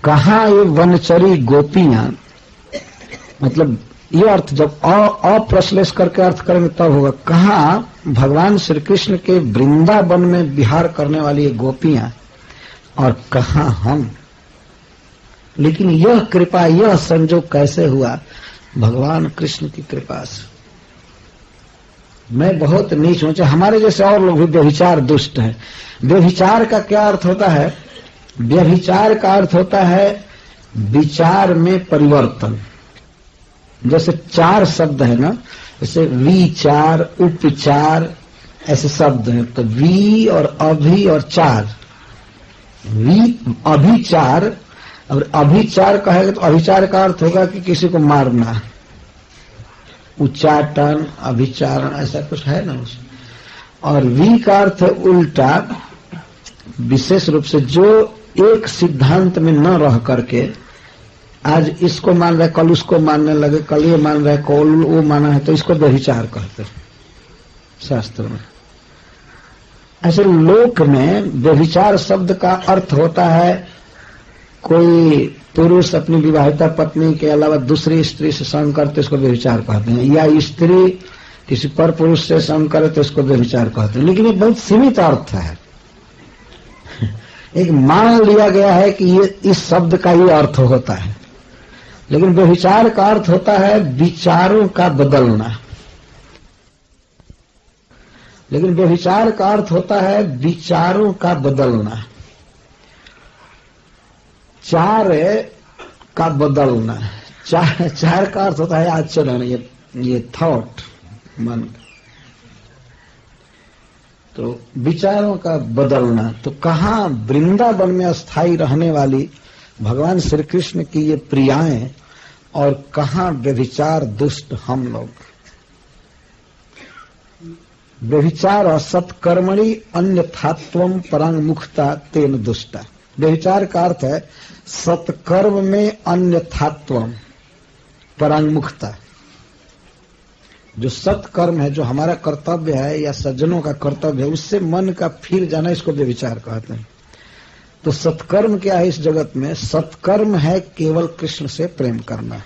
कहाँ ये वनचरी गोपियां, मतलब ये अर्थ जब अप्रश्लेष करके अर्थ करेंगे तब होगा। कहाँ भगवान श्री कृष्ण के वृंदावन में विहार करने वाली ये गोपियां और कहाँ हम। लेकिन यह कृपा, यह संजोग कैसे हुआ? भगवान कृष्ण की कृपा से। मैं बहुत नीच हूं, हमारे जैसे और लोग भी व्यभिचार दुष्ट है। व्यभिचार का क्या अर्थ होता है? व्यभिचार का अर्थ होता है विचार में परिवर्तन। जैसे चार शब्द है ना, जैसे विचार, उपचार, ऐसे शब्द हैं। तो वी और अभि और चार, वी अभिचार, और अभिचार कहेगा तो अभिचार का अर्थ होगा कि किसी को मारना, उच्चाटन, अभिचारण, ऐसा कुछ है ना उसमें। और वी का अर्थ है उल्टा, विशेष रूप से जो एक सिद्धांत में न रह करके आज इसको मान रहे, कल उसको मानने लगे, कल ये मान रहे, कल वो माना है, तो इसको व्यभिचार कहते हैं शास्त्र में। ऐसे लोक में व्यभिचार शब्द का अर्थ होता है कोई पुरुष अपनी विवाहिता पत्नी के अलावा दूसरी स्त्री से संग करते उसको व्यभिचार कहते हैं, या स्त्री किसी पर पुरुष से संग करे तो उसको व्यभिचार कहते हैं। लेकिन ये बहुत सीमित अर्थ है। एक मान लिया गया है कि ये इस शब्द का ही अर्थ होता है, लेकिन व्यभिचार का अर्थ होता है विचारों का बदलना। लेकिन व्यभिचार का अर्थ होता है विचारों का बदलना, चार का बदलना। चार का अर्थ होता है आचरण, ये थॉट, मन। तो विचारों का बदलना। तो कहाँ वृंदावन में अस्थायी रहने वाली भगवान श्री कृष्ण की ये प्रियाएं, और कहाँ व्यभिचार दुष्ट हम लोग। व्यभिचार सत्कर्मणि अन्यथात्वम परांग मुक्ता तेन दुष्टा। व्यभिचार का अर्थ है सत्कर्म में अन्यथात्वम परांग मुक्ता। जो सत्कर्म है, जो हमारा कर्तव्य है या सज्जनों का कर्तव्य है, उससे मन का फिर जाना, इसको व्यभिचार कहते हैं। तो सत्कर्म क्या है इस जगत में? सत्कर्म है केवल कृष्ण से प्रेम करना,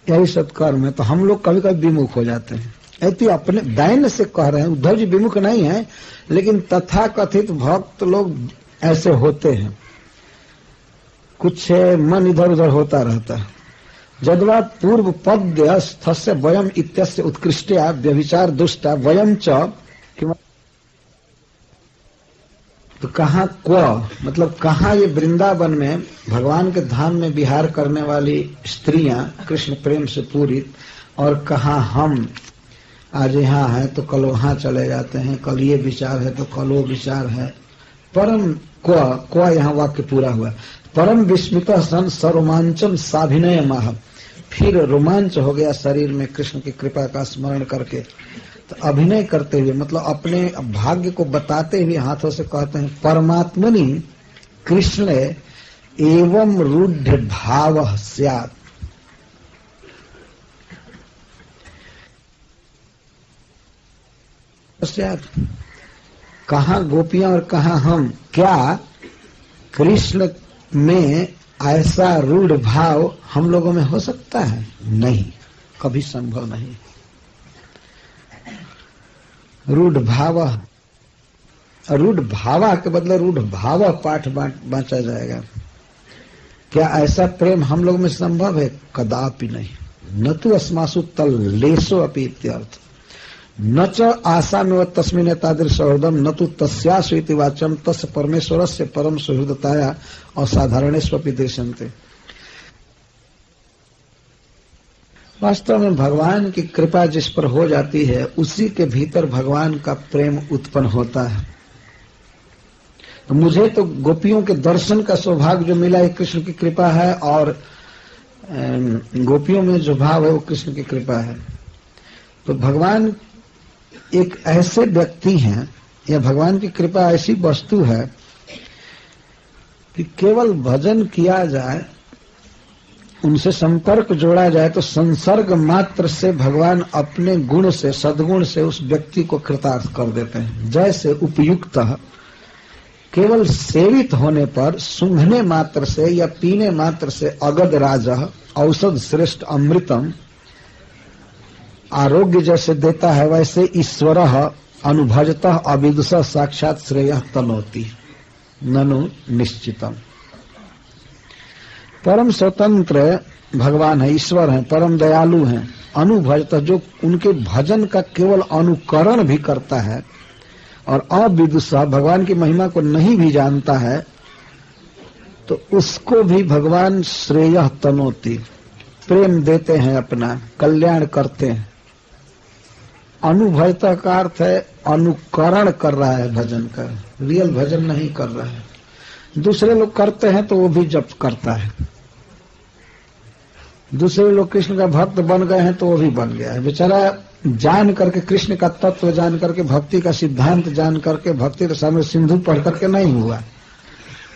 यही सत्कर्म है। तो हम लोग कभी कभी विमुख हो जाते हैं। ऐसे अपने दैन से कह रहे हैं, उद्धव जी विमुख नहीं है, लेकिन तथाकथित भक्त लोग ऐसे होते हैं। कुछ मन इधर उधर होता रहता है। जद्वा पूर्व पद्य स्थस्य वयम इत्यस्य उत्कृष्टया व्यभिचार दुष्टा वयम च। तो कहाँ क्व, मतलब कहाँ ये वृंदावन में भगवान के धाम में विहार करने वाली स्त्रियां कृष्ण प्रेम से पूरित, और कहाँ हम आज यहाँ है तो कल वहां चले जाते हैं, कल ये विचार है तो कल वो विचार है। परम क्व यहाँ वाक्य पूरा हुआ। परम विस्मित सन सरोमांचम साभिनय माह। फिर रोमांच हो गया शरीर में कृष्ण की कृपा का स्मरण करके। तो अभिनय करते हुए, मतलब अपने भाग्य को बताते हुए हाथों से कहते हैं, परमात्मनि कृष्ण एवं रूढ़ भाव स्यात्। कहाँ गोपियां और कहाँ हम? क्या कृष्ण में ऐसा रूढ़ भाव हम लोगों में हो सकता है? नहीं, कभी संभव नहीं। रूढ़ भाव, रूढ़ भावा के बदले रूढ़ भाव पाठ बांचा जाएगा। क्या ऐसा प्रेम हम लोग में संभव है? कदापि नहीं। न तो अस्मासु तल लेसो अपि इत्यर्थ। न च आशा में तस्मिन् तादृश हृदम न तो तस्यासु इति वाचम तस् परमेश्वरस्य परम सुहृदताया असाधारणेष्वपि दृश्यन्ते। वास्तव में भगवान की कृपा जिस पर हो जाती है उसी के भीतर भगवान का प्रेम उत्पन्न होता है। तो मुझे तो गोपियों के दर्शन का सौभाग्य जो मिला है कृष्ण की कृपा है, और गोपियों में जो भाव है वो कृष्ण की कृपा है। तो भगवान एक ऐसे व्यक्ति हैं या भगवान की कृपा ऐसी वस्तु है कि केवल भजन किया जाए, उनसे संपर्क जोड़ा जाए तो संसर्ग मात्र से भगवान अपने गुण से, सद्गुण से उस व्यक्ति को कृतार्थ कर देते हैं। जैसे उपयुक्त केवल सेवित होने पर, सूंघने मात्र से या पीने मात्र से अगध राजः औषध श्रेष्ठ अमृतम आरोग्य जैसे देता है, वैसे ईश्वर अनुभजतः अविदुष साक्षात श्रेयः तनोति ननु निश्चितम। परम स्वतंत्र भगवान है, ईश्वर है, परम दयालु हैं, अनुभजतः जो उनके भजन का केवल अनुकरण भी करता है और अविदुषा भगवान की महिमा को नहीं भी जानता है, तो उसको भी भगवान श्रेयः तनोति प्रेम देते हैं, अपना कल्याण करते हैं। अनुभजता का अर्थ है अनुकरण कर रहा है भजन का, रियल भजन नहीं कर रहा है। दूसरे लोग करते हैं तो वो भी जप करता है, दूसरे लोग कृष्ण का भक्त बन गए हैं तो वो भी बन गया है। बेचारा जान करके, कृष्ण का तत्व जान करके, भक्ति का सिद्धांत जान करके, भक्ति रसामृत सिंधु पढ़ करके नहीं हुआ,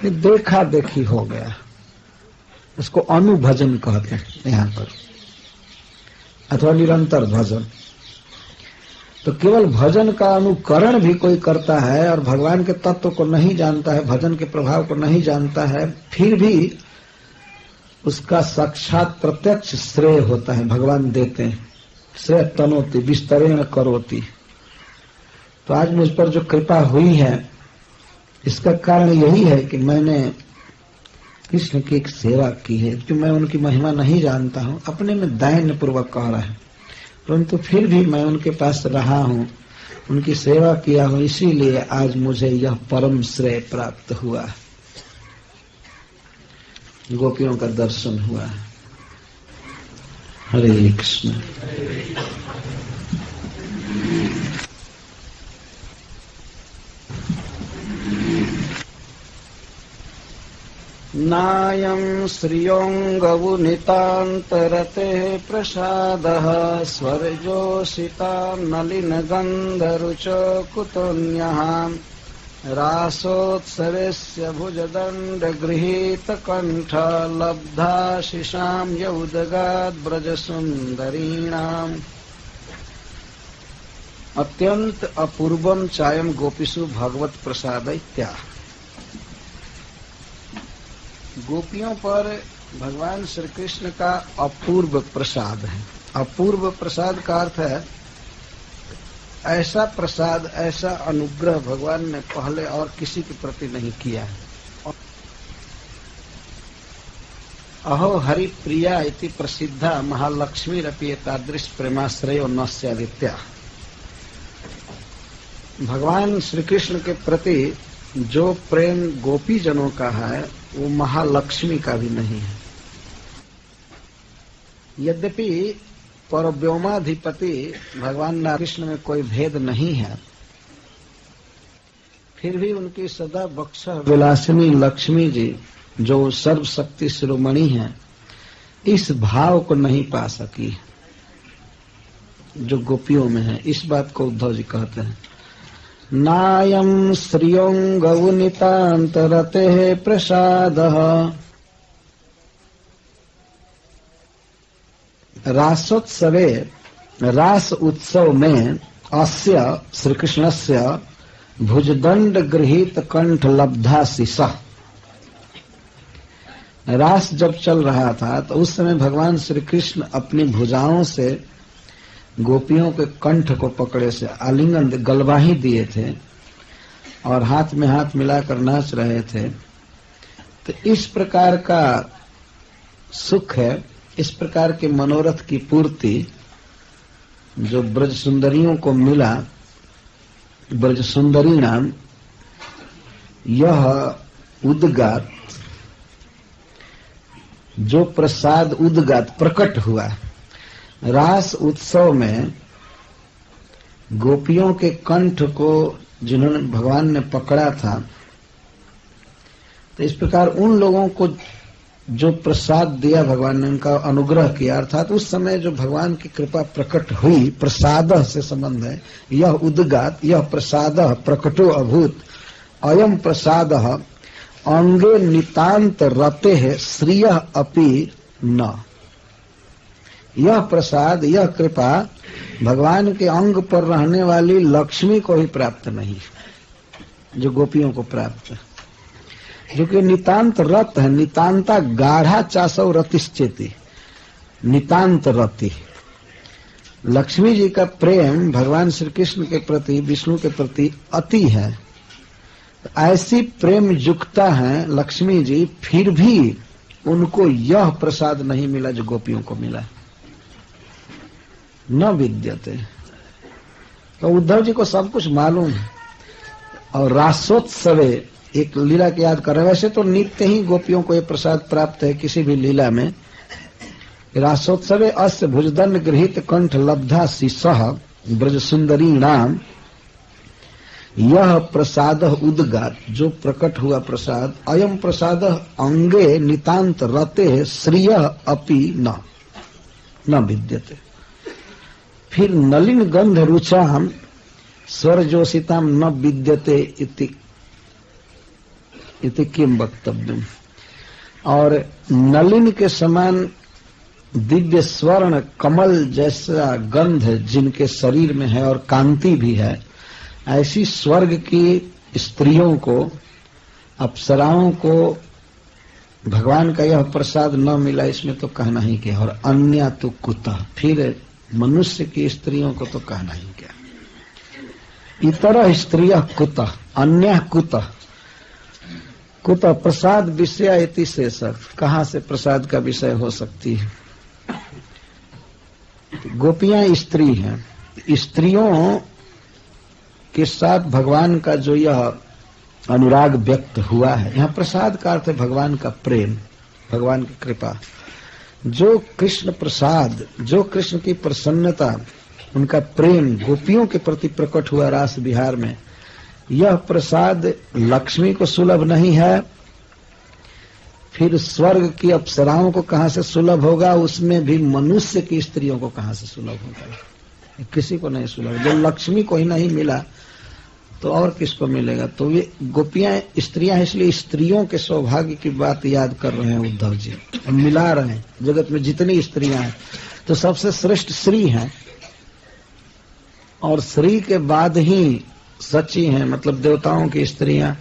ये देखा देखी हो गया। इसको अनुभजन कहते हैं यहाँ पर, अथवा निरंतर भजन। तो केवल भजन का अनुकरण भी कोई करता है और भगवान के तत्व को नहीं जानता है, भजन के प्रभाव को नहीं जानता है, फिर भी उसका साक्षात प्रत्यक्ष श्रेय होता है, भगवान देते हैं। श्रेय तनोति विस्तरेण करोति। तो आज मुझ पर जो कृपा हुई है इसका कारण यही है कि मैंने कृष्ण की एक सेवा की है, जो मैं उनकी महिमा नहीं जानता हूं, अपने में दैन्य पूर्वक कह रहा है, परंतु फिर भी मैं उनके पास रहा हूं, उनकी सेवा किया हूं, इसीलिए आज मुझे यह परम श्रेय प्राप्त हुआ, गोपियों का दर्शन हुआ। हरे कृष्ण। नायं श्रियोऽङ्गवुनितान्तरते प्रसादः स्वर्जोषिता नलिनगन्धरुचो कुतोऽन्यः रासोत्सवेस्य भुजदण्डगृहीतकण्ठ लब्धाशिषां यौदगाद्ब्रजसुन्दरीणाम्। अत्यंत अपूर्वम चायम गोपीषु भगवत प्रसाद इत्याह। गोपियों पर भगवान श्री कृष्ण का अपूर्व प्रसाद है। अपूर्व प्रसाद का अर्थ है ऐसा प्रसाद, ऐसा अनुग्रह भगवान ने पहले और किसी के प्रति नहीं किया है। अहो हरि प्रिया इति प्रसिद्धा महालक्ष्मी रपि एतादृश प्रेमाश्रयो न स्यादित्या। भगवान श्री कृष्ण के प्रति जो प्रेम गोपी जनों का है वो महालक्ष्मी का भी नहीं है। यद्यपि परव्योमाधिपति भगवान कृष्ण में कोई भेद नहीं है, फिर भी उनकी सदा बक्ष विलासिनी लक्ष्मी जी जो सर्वशक्ति शिरोमणि हैं, इस भाव को नहीं पा सकी जो गोपियों में है। इस बात को उद्धव जी कहते हैं, नायं श्रियोऽङ्गवुनितान्तरते प्रसादः। रासोत्सवे, रास उत्सव में अस्य श्री कृष्णस्य भुजदंड गृहीत कंठ लब्धाशिष। रास जब चल रहा था तो उस समय भगवान श्री कृष्ण अपनी भुजाओं से गोपियों के कंठ को पकड़े से आलिंगन गलवाही दिए थे और हाथ में हाथ मिलाकर नाच रहे थे। तो इस प्रकार का सुख है, इस प्रकार के मनोरथ की पूर्ति जो ब्रज सुंदरियों को मिला, ब्रज सुंदरी नाम, यह उद्गात, जो प्रसाद उद्गात प्रकट हुआ, रास उत्सव में गोपियों के कंठ को जिन्होंने भगवान ने पकड़ा था, तो इस प्रकार उन लोगों को जो प्रसाद दिया भगवान ने, उनका अनुग्रह किया, अर्थात उस समय जो भगवान की कृपा प्रकट हुई, प्रसाद से संबंध है, यह उद्गात, यह प्रसाद प्रकटो अभूत, अयम प्रसाद अंगे नितांत रते है श्रिय अपि न। यह प्रसाद, यह कृपा भगवान के अंग पर रहने वाली लक्ष्मी को ही प्राप्त नहीं, जो गोपियों को प्राप्त है, जो कि नितांत रत है। नितांता गाढ़ा चासव रतिश्चेती, नितांत रति। लक्ष्मी जी का प्रेम भगवान श्री कृष्ण के प्रति, विष्णु के प्रति अति है। ऐसी प्रेम युक्ता है लक्ष्मी जी, फिर भी उनको यह प्रसाद नहीं मिला जो गोपियों को मिला। न विद्यते, तो उद्धव जी को सब कुछ मालूम है। और रासोत्सवे, एक लीला की याद कर रहे हैं, वैसे तो नित्य ही गोपियों को ये प्रसाद प्राप्त है किसी भी लीला में। रासोत्सवे अस्य भुजदंड गृहीत कंठ लब्धा शिशः ब्रज सुंदरी नाम, यह प्रसाद उद्गात, जो प्रकट हुआ प्रसाद, अयम प्रसाद अंगे नितांत रते श्रिय अपि न विद्यते। फिर नलिन गंध रुचाम स्वरजोषिताम न विद्यते इति किम वक्तव्यम। और नलिन के समान दिव्य स्वर्ण कमल जैसा गंध जिनके शरीर में है और कांति भी है, ऐसी स्वर्ग की स्त्रियों को, अप्सराओं को भगवान का यह प्रसाद न मिला, इसमें तो कहना ही क्या। और अन्य तो कुतः, फिर मनुष्य की स्त्रियों को तो कहना ही क्या। इतर स्त्रियः कुतः, अन्य कुतः, कुतः प्रसाद विषय इति शेषः, कहाँ से प्रसाद का विषय हो सकती है। गोपियां स्त्री हैं, स्त्रियों के साथ भगवान का जो यह अनुराग व्यक्त हुआ है, यहाँ प्रसाद का अर्थ है भगवान का प्रेम, भगवान की कृपा। जो कृष्ण प्रसाद, जो कृष्ण की प्रसन्नता, उनका प्रेम गोपियों के प्रति प्रकट हुआ रास विहार में, यह प्रसाद लक्ष्मी को सुलभ नहीं है, फिर स्वर्ग की अप्सराओं को कहां से सुलभ होगा, उसमें भी मनुष्य की स्त्रियों को कहां से सुलभ होगा, किसी को नहीं सुलभ। जब लक्ष्मी को ही नहीं मिला तो और किसको मिलेगा। तो ये गोपियां स्त्रियां हैं, इसलिए स्त्रियों के सौभाग्य की बात याद कर रहे हैं उद्धव जी, और मिला रहे हैं जगत में जितनी स्त्रियां हैं तो सबसे श्रेष्ठ श्री हैं, और श्री के बाद ही सची हैं, मतलब देवताओं की स्त्रियां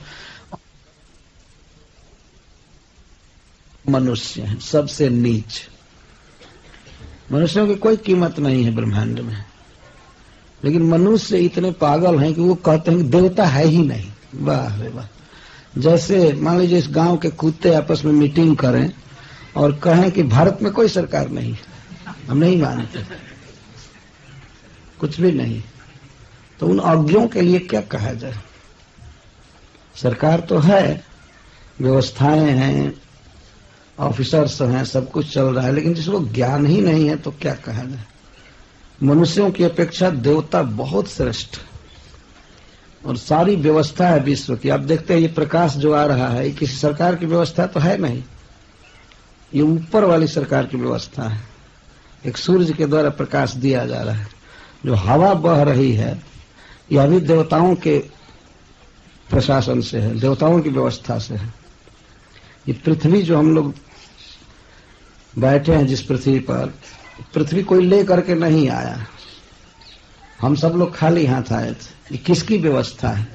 मनुष्य हैं, सबसे नीच। मनुष्यों की कोई कीमत नहीं है ब्रह्मांड में, लेकिन मनुष्य इतने पागल हैं कि वो कहते हैं कि देवता है ही नहीं। वाह रे वाह। जैसे मान लीजिए इस गांव के कुत्ते आपस में मीटिंग करें और कहें कि भारत में कोई सरकार नहीं, हम नहीं मानते, कुछ भी नहीं, तो उन अज्ञों के लिए क्या कहा जाए। सरकार तो है, व्यवस्थाएं हैं, ऑफिसर्स हैं, सब कुछ चल रहा है, लेकिन जिसको ज्ञान ही नहीं है तो क्या कहा जाए। मनुष्यों की अपेक्षा देवता बहुत श्रेष्ठ, और सारी व्यवस्था है विश्व की। आप देखते हैं ये प्रकाश जो आ रहा है, ये किसी सरकार की व्यवस्था तो है नहीं, ये ऊपर वाली सरकार की व्यवस्था है। एक सूर्य के द्वारा प्रकाश दिया जा रहा है। जो हवा बह रही है यह भी देवताओं के प्रशासन से है, देवताओं की व्यवस्था से है। ये पृथ्वी जो हम लोग बैठे हैं जिस पृथ्वी पर, पृथ्वी कोई ले करके नहीं आया, हम सब लोग खाली हाथ आए थे। ये किसकी व्यवस्था है?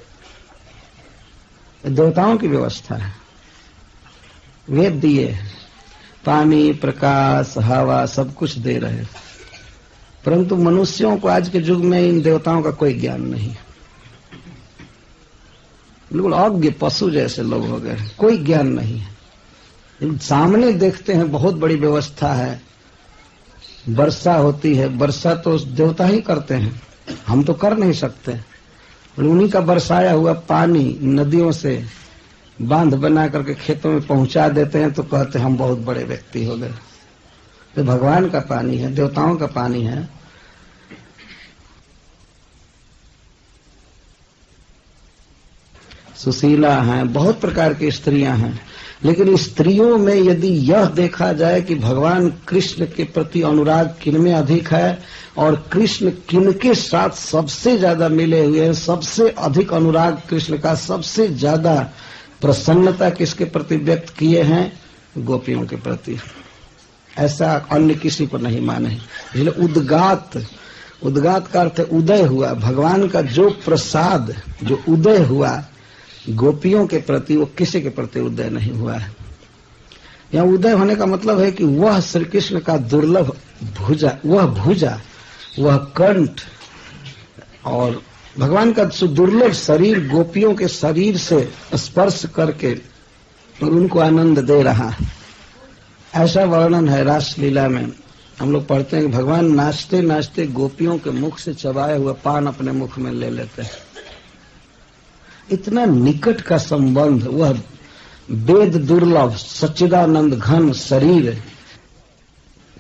देवताओं की व्यवस्था है। वे दिए पानी, प्रकाश, हवा सब कुछ दे रहे, परंतु मनुष्यों को आज के युग में इन देवताओं का कोई ज्ञान नहीं, बिल्कुल अज्ञ पशु जैसे लोग हो गए, कोई ज्ञान नहीं है। सामने देखते हैं बहुत बड़ी व्यवस्था है, वर्षा होती है, वर्षा तो देवता ही करते हैं, हम तो कर नहीं सकते। उन्हीं का बरसाया हुआ पानी नदियों से बांध बना करके खेतों में पहुंचा देते हैं, तो कहते हैं हम बहुत बड़े व्यक्ति हो गए। तो भगवान का पानी है, देवताओं का पानी है। सुशीला हैं, बहुत प्रकार की स्त्रियां हैं, लेकिन स्त्रियों में यदि यह देखा जाए कि भगवान कृष्ण के प्रति अनुराग किनमें अधिक है और कृष्ण किनके साथ सबसे ज्यादा मिले हुए हैं, सबसे अधिक अनुराग कृष्ण का, सबसे ज्यादा प्रसन्नता किसके प्रति व्यक्त किए हैं, गोपियों के प्रति। ऐसा अन्य किसी पर नहीं माने। इसलिए उद्गात का अर्थ उदय हुआ, भगवान का जो प्रसाद, जो उदय हुआ गोपियों के प्रति, वो किसी के प्रति उदय नहीं हुआ है। यहाँ उदय होने का मतलब है कि वह श्री कृष्ण का दुर्लभ भुजा, वह कंठ और भगवान का दुर्लभ शरीर गोपियों के शरीर से स्पर्श करके और उनको आनंद दे रहा है। ऐसा वर्णन है रासलीला में। हम लोग पढ़ते हैं कि भगवान नाचते नाचते गोपियों के मुख से चबाए हुए पान अपने मुख में ले लेते हैं। इतना निकट का संबंध, वह वेद दुर्लभ सच्चिदानंद घन शरीर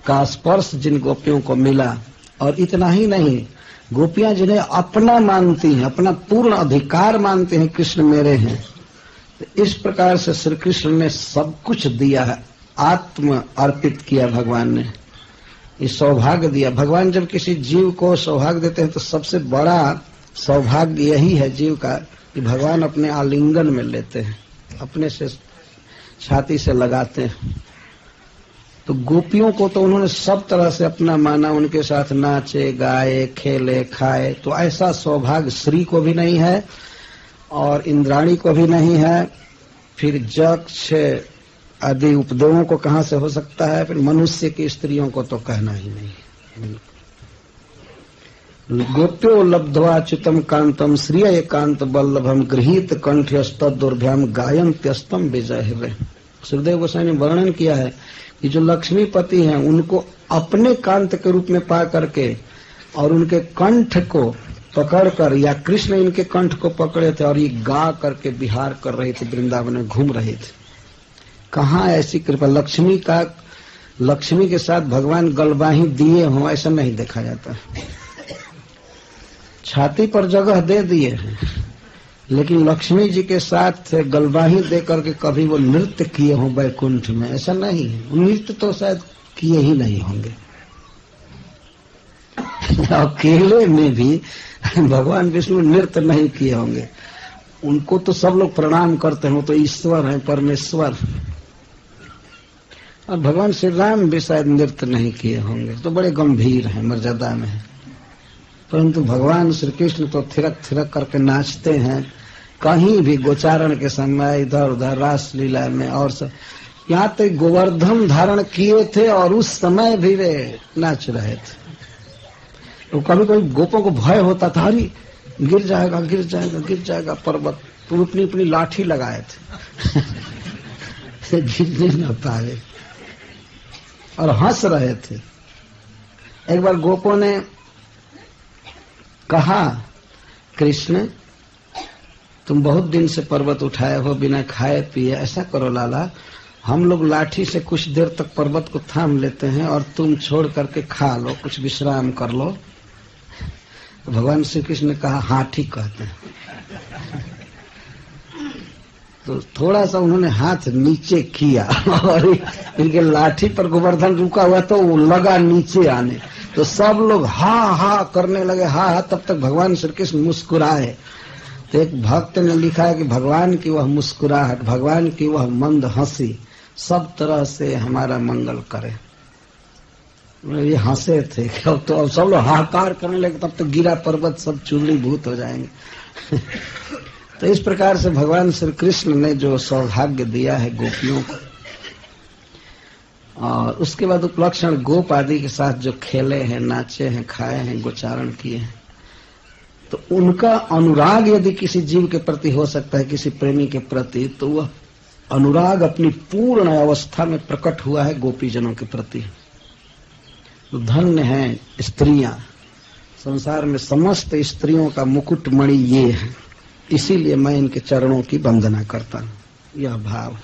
का स्पर्श जिन गोपियों को मिला। और इतना ही नहीं, गोपियां जिन्हें अपना मानती हैं, अपना पूर्ण अधिकार मानते हैं, कृष्ण मेरे हैं, तो इस प्रकार से श्री कृष्ण ने सब कुछ दिया है, आत्म अर्पित किया भगवान ने, ये सौभाग्य दिया। भगवान जब किसी जीव को सौभाग्य देते हैं तो सबसे बड़ा सौभाग्य यही है जीव का कि भगवान अपने आलिंगन में लेते हैं, अपने से छाती से लगाते हैं। तो गोपियों को तो उन्होंने सब तरह से अपना माना, उनके साथ नाचे गाए खेले खाए। तो ऐसा सौभाग्य श्री को भी नहीं है और इंद्राणी को भी नहीं है, फिर यक्ष आदि उपदेवों को कहां से हो सकता है, फिर मनुष्य की स्त्रियों को तो कहना ही नहीं। गोप्यो लब्ध्वा च्युतम कांतम श्रिय एकांत वल्लभम गृहीत कंठ्यस्तुर्भ्याम गायन्त्यस्तम विजय। सुखदेव गोस्वामी ने वर्णन किया है कि जो लक्ष्मीपति हैं उनको अपने कांत के रूप में पा करके और उनके कंठ को पकड़कर, या कृष्ण इनके कंठ को पकड़े थे और ये गा करके विहार कर रहे थे, वृंदावन में घूम रहे थे। कहाँ ऐसी कृपा, लक्ष्मी के साथ भगवान गलबाही दिए हों ऐसा नहीं देखा जाता। छाती पर जगह दे दिए हैं, लेकिन लक्ष्मी जी के साथ गलबाही दे करके कभी वो नृत्य किए हों वैकुंठ में, ऐसा नहीं है। नृत्य तो शायद किए ही नहीं होंगे। अकेले में भी भगवान विष्णु नृत्य नहीं किए होंगे, उनको तो सब लोग प्रणाम करते हैं, वो तो ईश्वर हैं, परमेश्वर। और भगवान श्री राम भी शायद नृत्य नहीं किए होंगे, तो बड़े गंभीर हैं, मर्यादा में है। परंतु भगवान श्री कृष्ण तो थिरक थिरक करके नाचते हैं, कहीं भी गोचारण के समय इधर उधर रासलीला में, और सब यहाँ तक गोवर्धन धारण किए थे और उस समय भी वे नाच रहे थे। तो कभी कभी गोपों को भय होता था, अरे गिर जाएगा गिर जाएगा गिर जाएगा पर्वत, तो अपनी अपनी लाठी लगाए थे गिरने न पाए और हंस रहे थे। एक बार गोपों ने कहा, कृष्ण तुम बहुत दिन से पर्वत उठाए हो बिना खाए पिए, ऐसा करो लाला, हम लोग लाठी से कुछ देर तक पर्वत को थाम लेते हैं और तुम छोड़ करके खा लो, कुछ विश्राम कर लो। तो भगवान श्री कृष्ण ने कहा, हाँ ठीक कहते हैं। तो थोड़ा सा उन्होंने हाथ नीचे किया और इनके लाठी पर गोवर्धन रुका हुआ तो वो लगा नीचे आने, तो सब लोग हा हा करने लगे, हा हा। तब तक भगवान श्री कृष्ण मुस्कुराए। तो एक भक्त ने लिखा है कि भगवान की वह मुस्कुराहट, भगवान की वह मंद हंसी सब तरह से हमारा मंगल करे। ये हंसे थे, तो अब सब लोग हाहाकार करने लगे, तब तो गिरा पर्वत सब चूर्णीभूत हो जाएंगे। तो इस प्रकार से भगवान श्री कृष्ण ने जो सौभाग्य दिया है गोपियों को, और उसके बाद उपलक्षण गोप आदि के साथ जो खेले हैं, नाचे हैं, खाए हैं, गोचारण किए हैं, तो उनका अनुराग यदि किसी जीव के प्रति हो सकता है, किसी प्रेमी के प्रति, तो वह अनुराग अपनी पूर्ण अवस्था में प्रकट हुआ है गोपीजनों के प्रति। तो धन्य हैं स्त्रियां, संसार में समस्त स्त्रियों का मुकुटमणि ये है, इसीलिए मैं इनके चरणों की वंदना करता हूं। यह भाव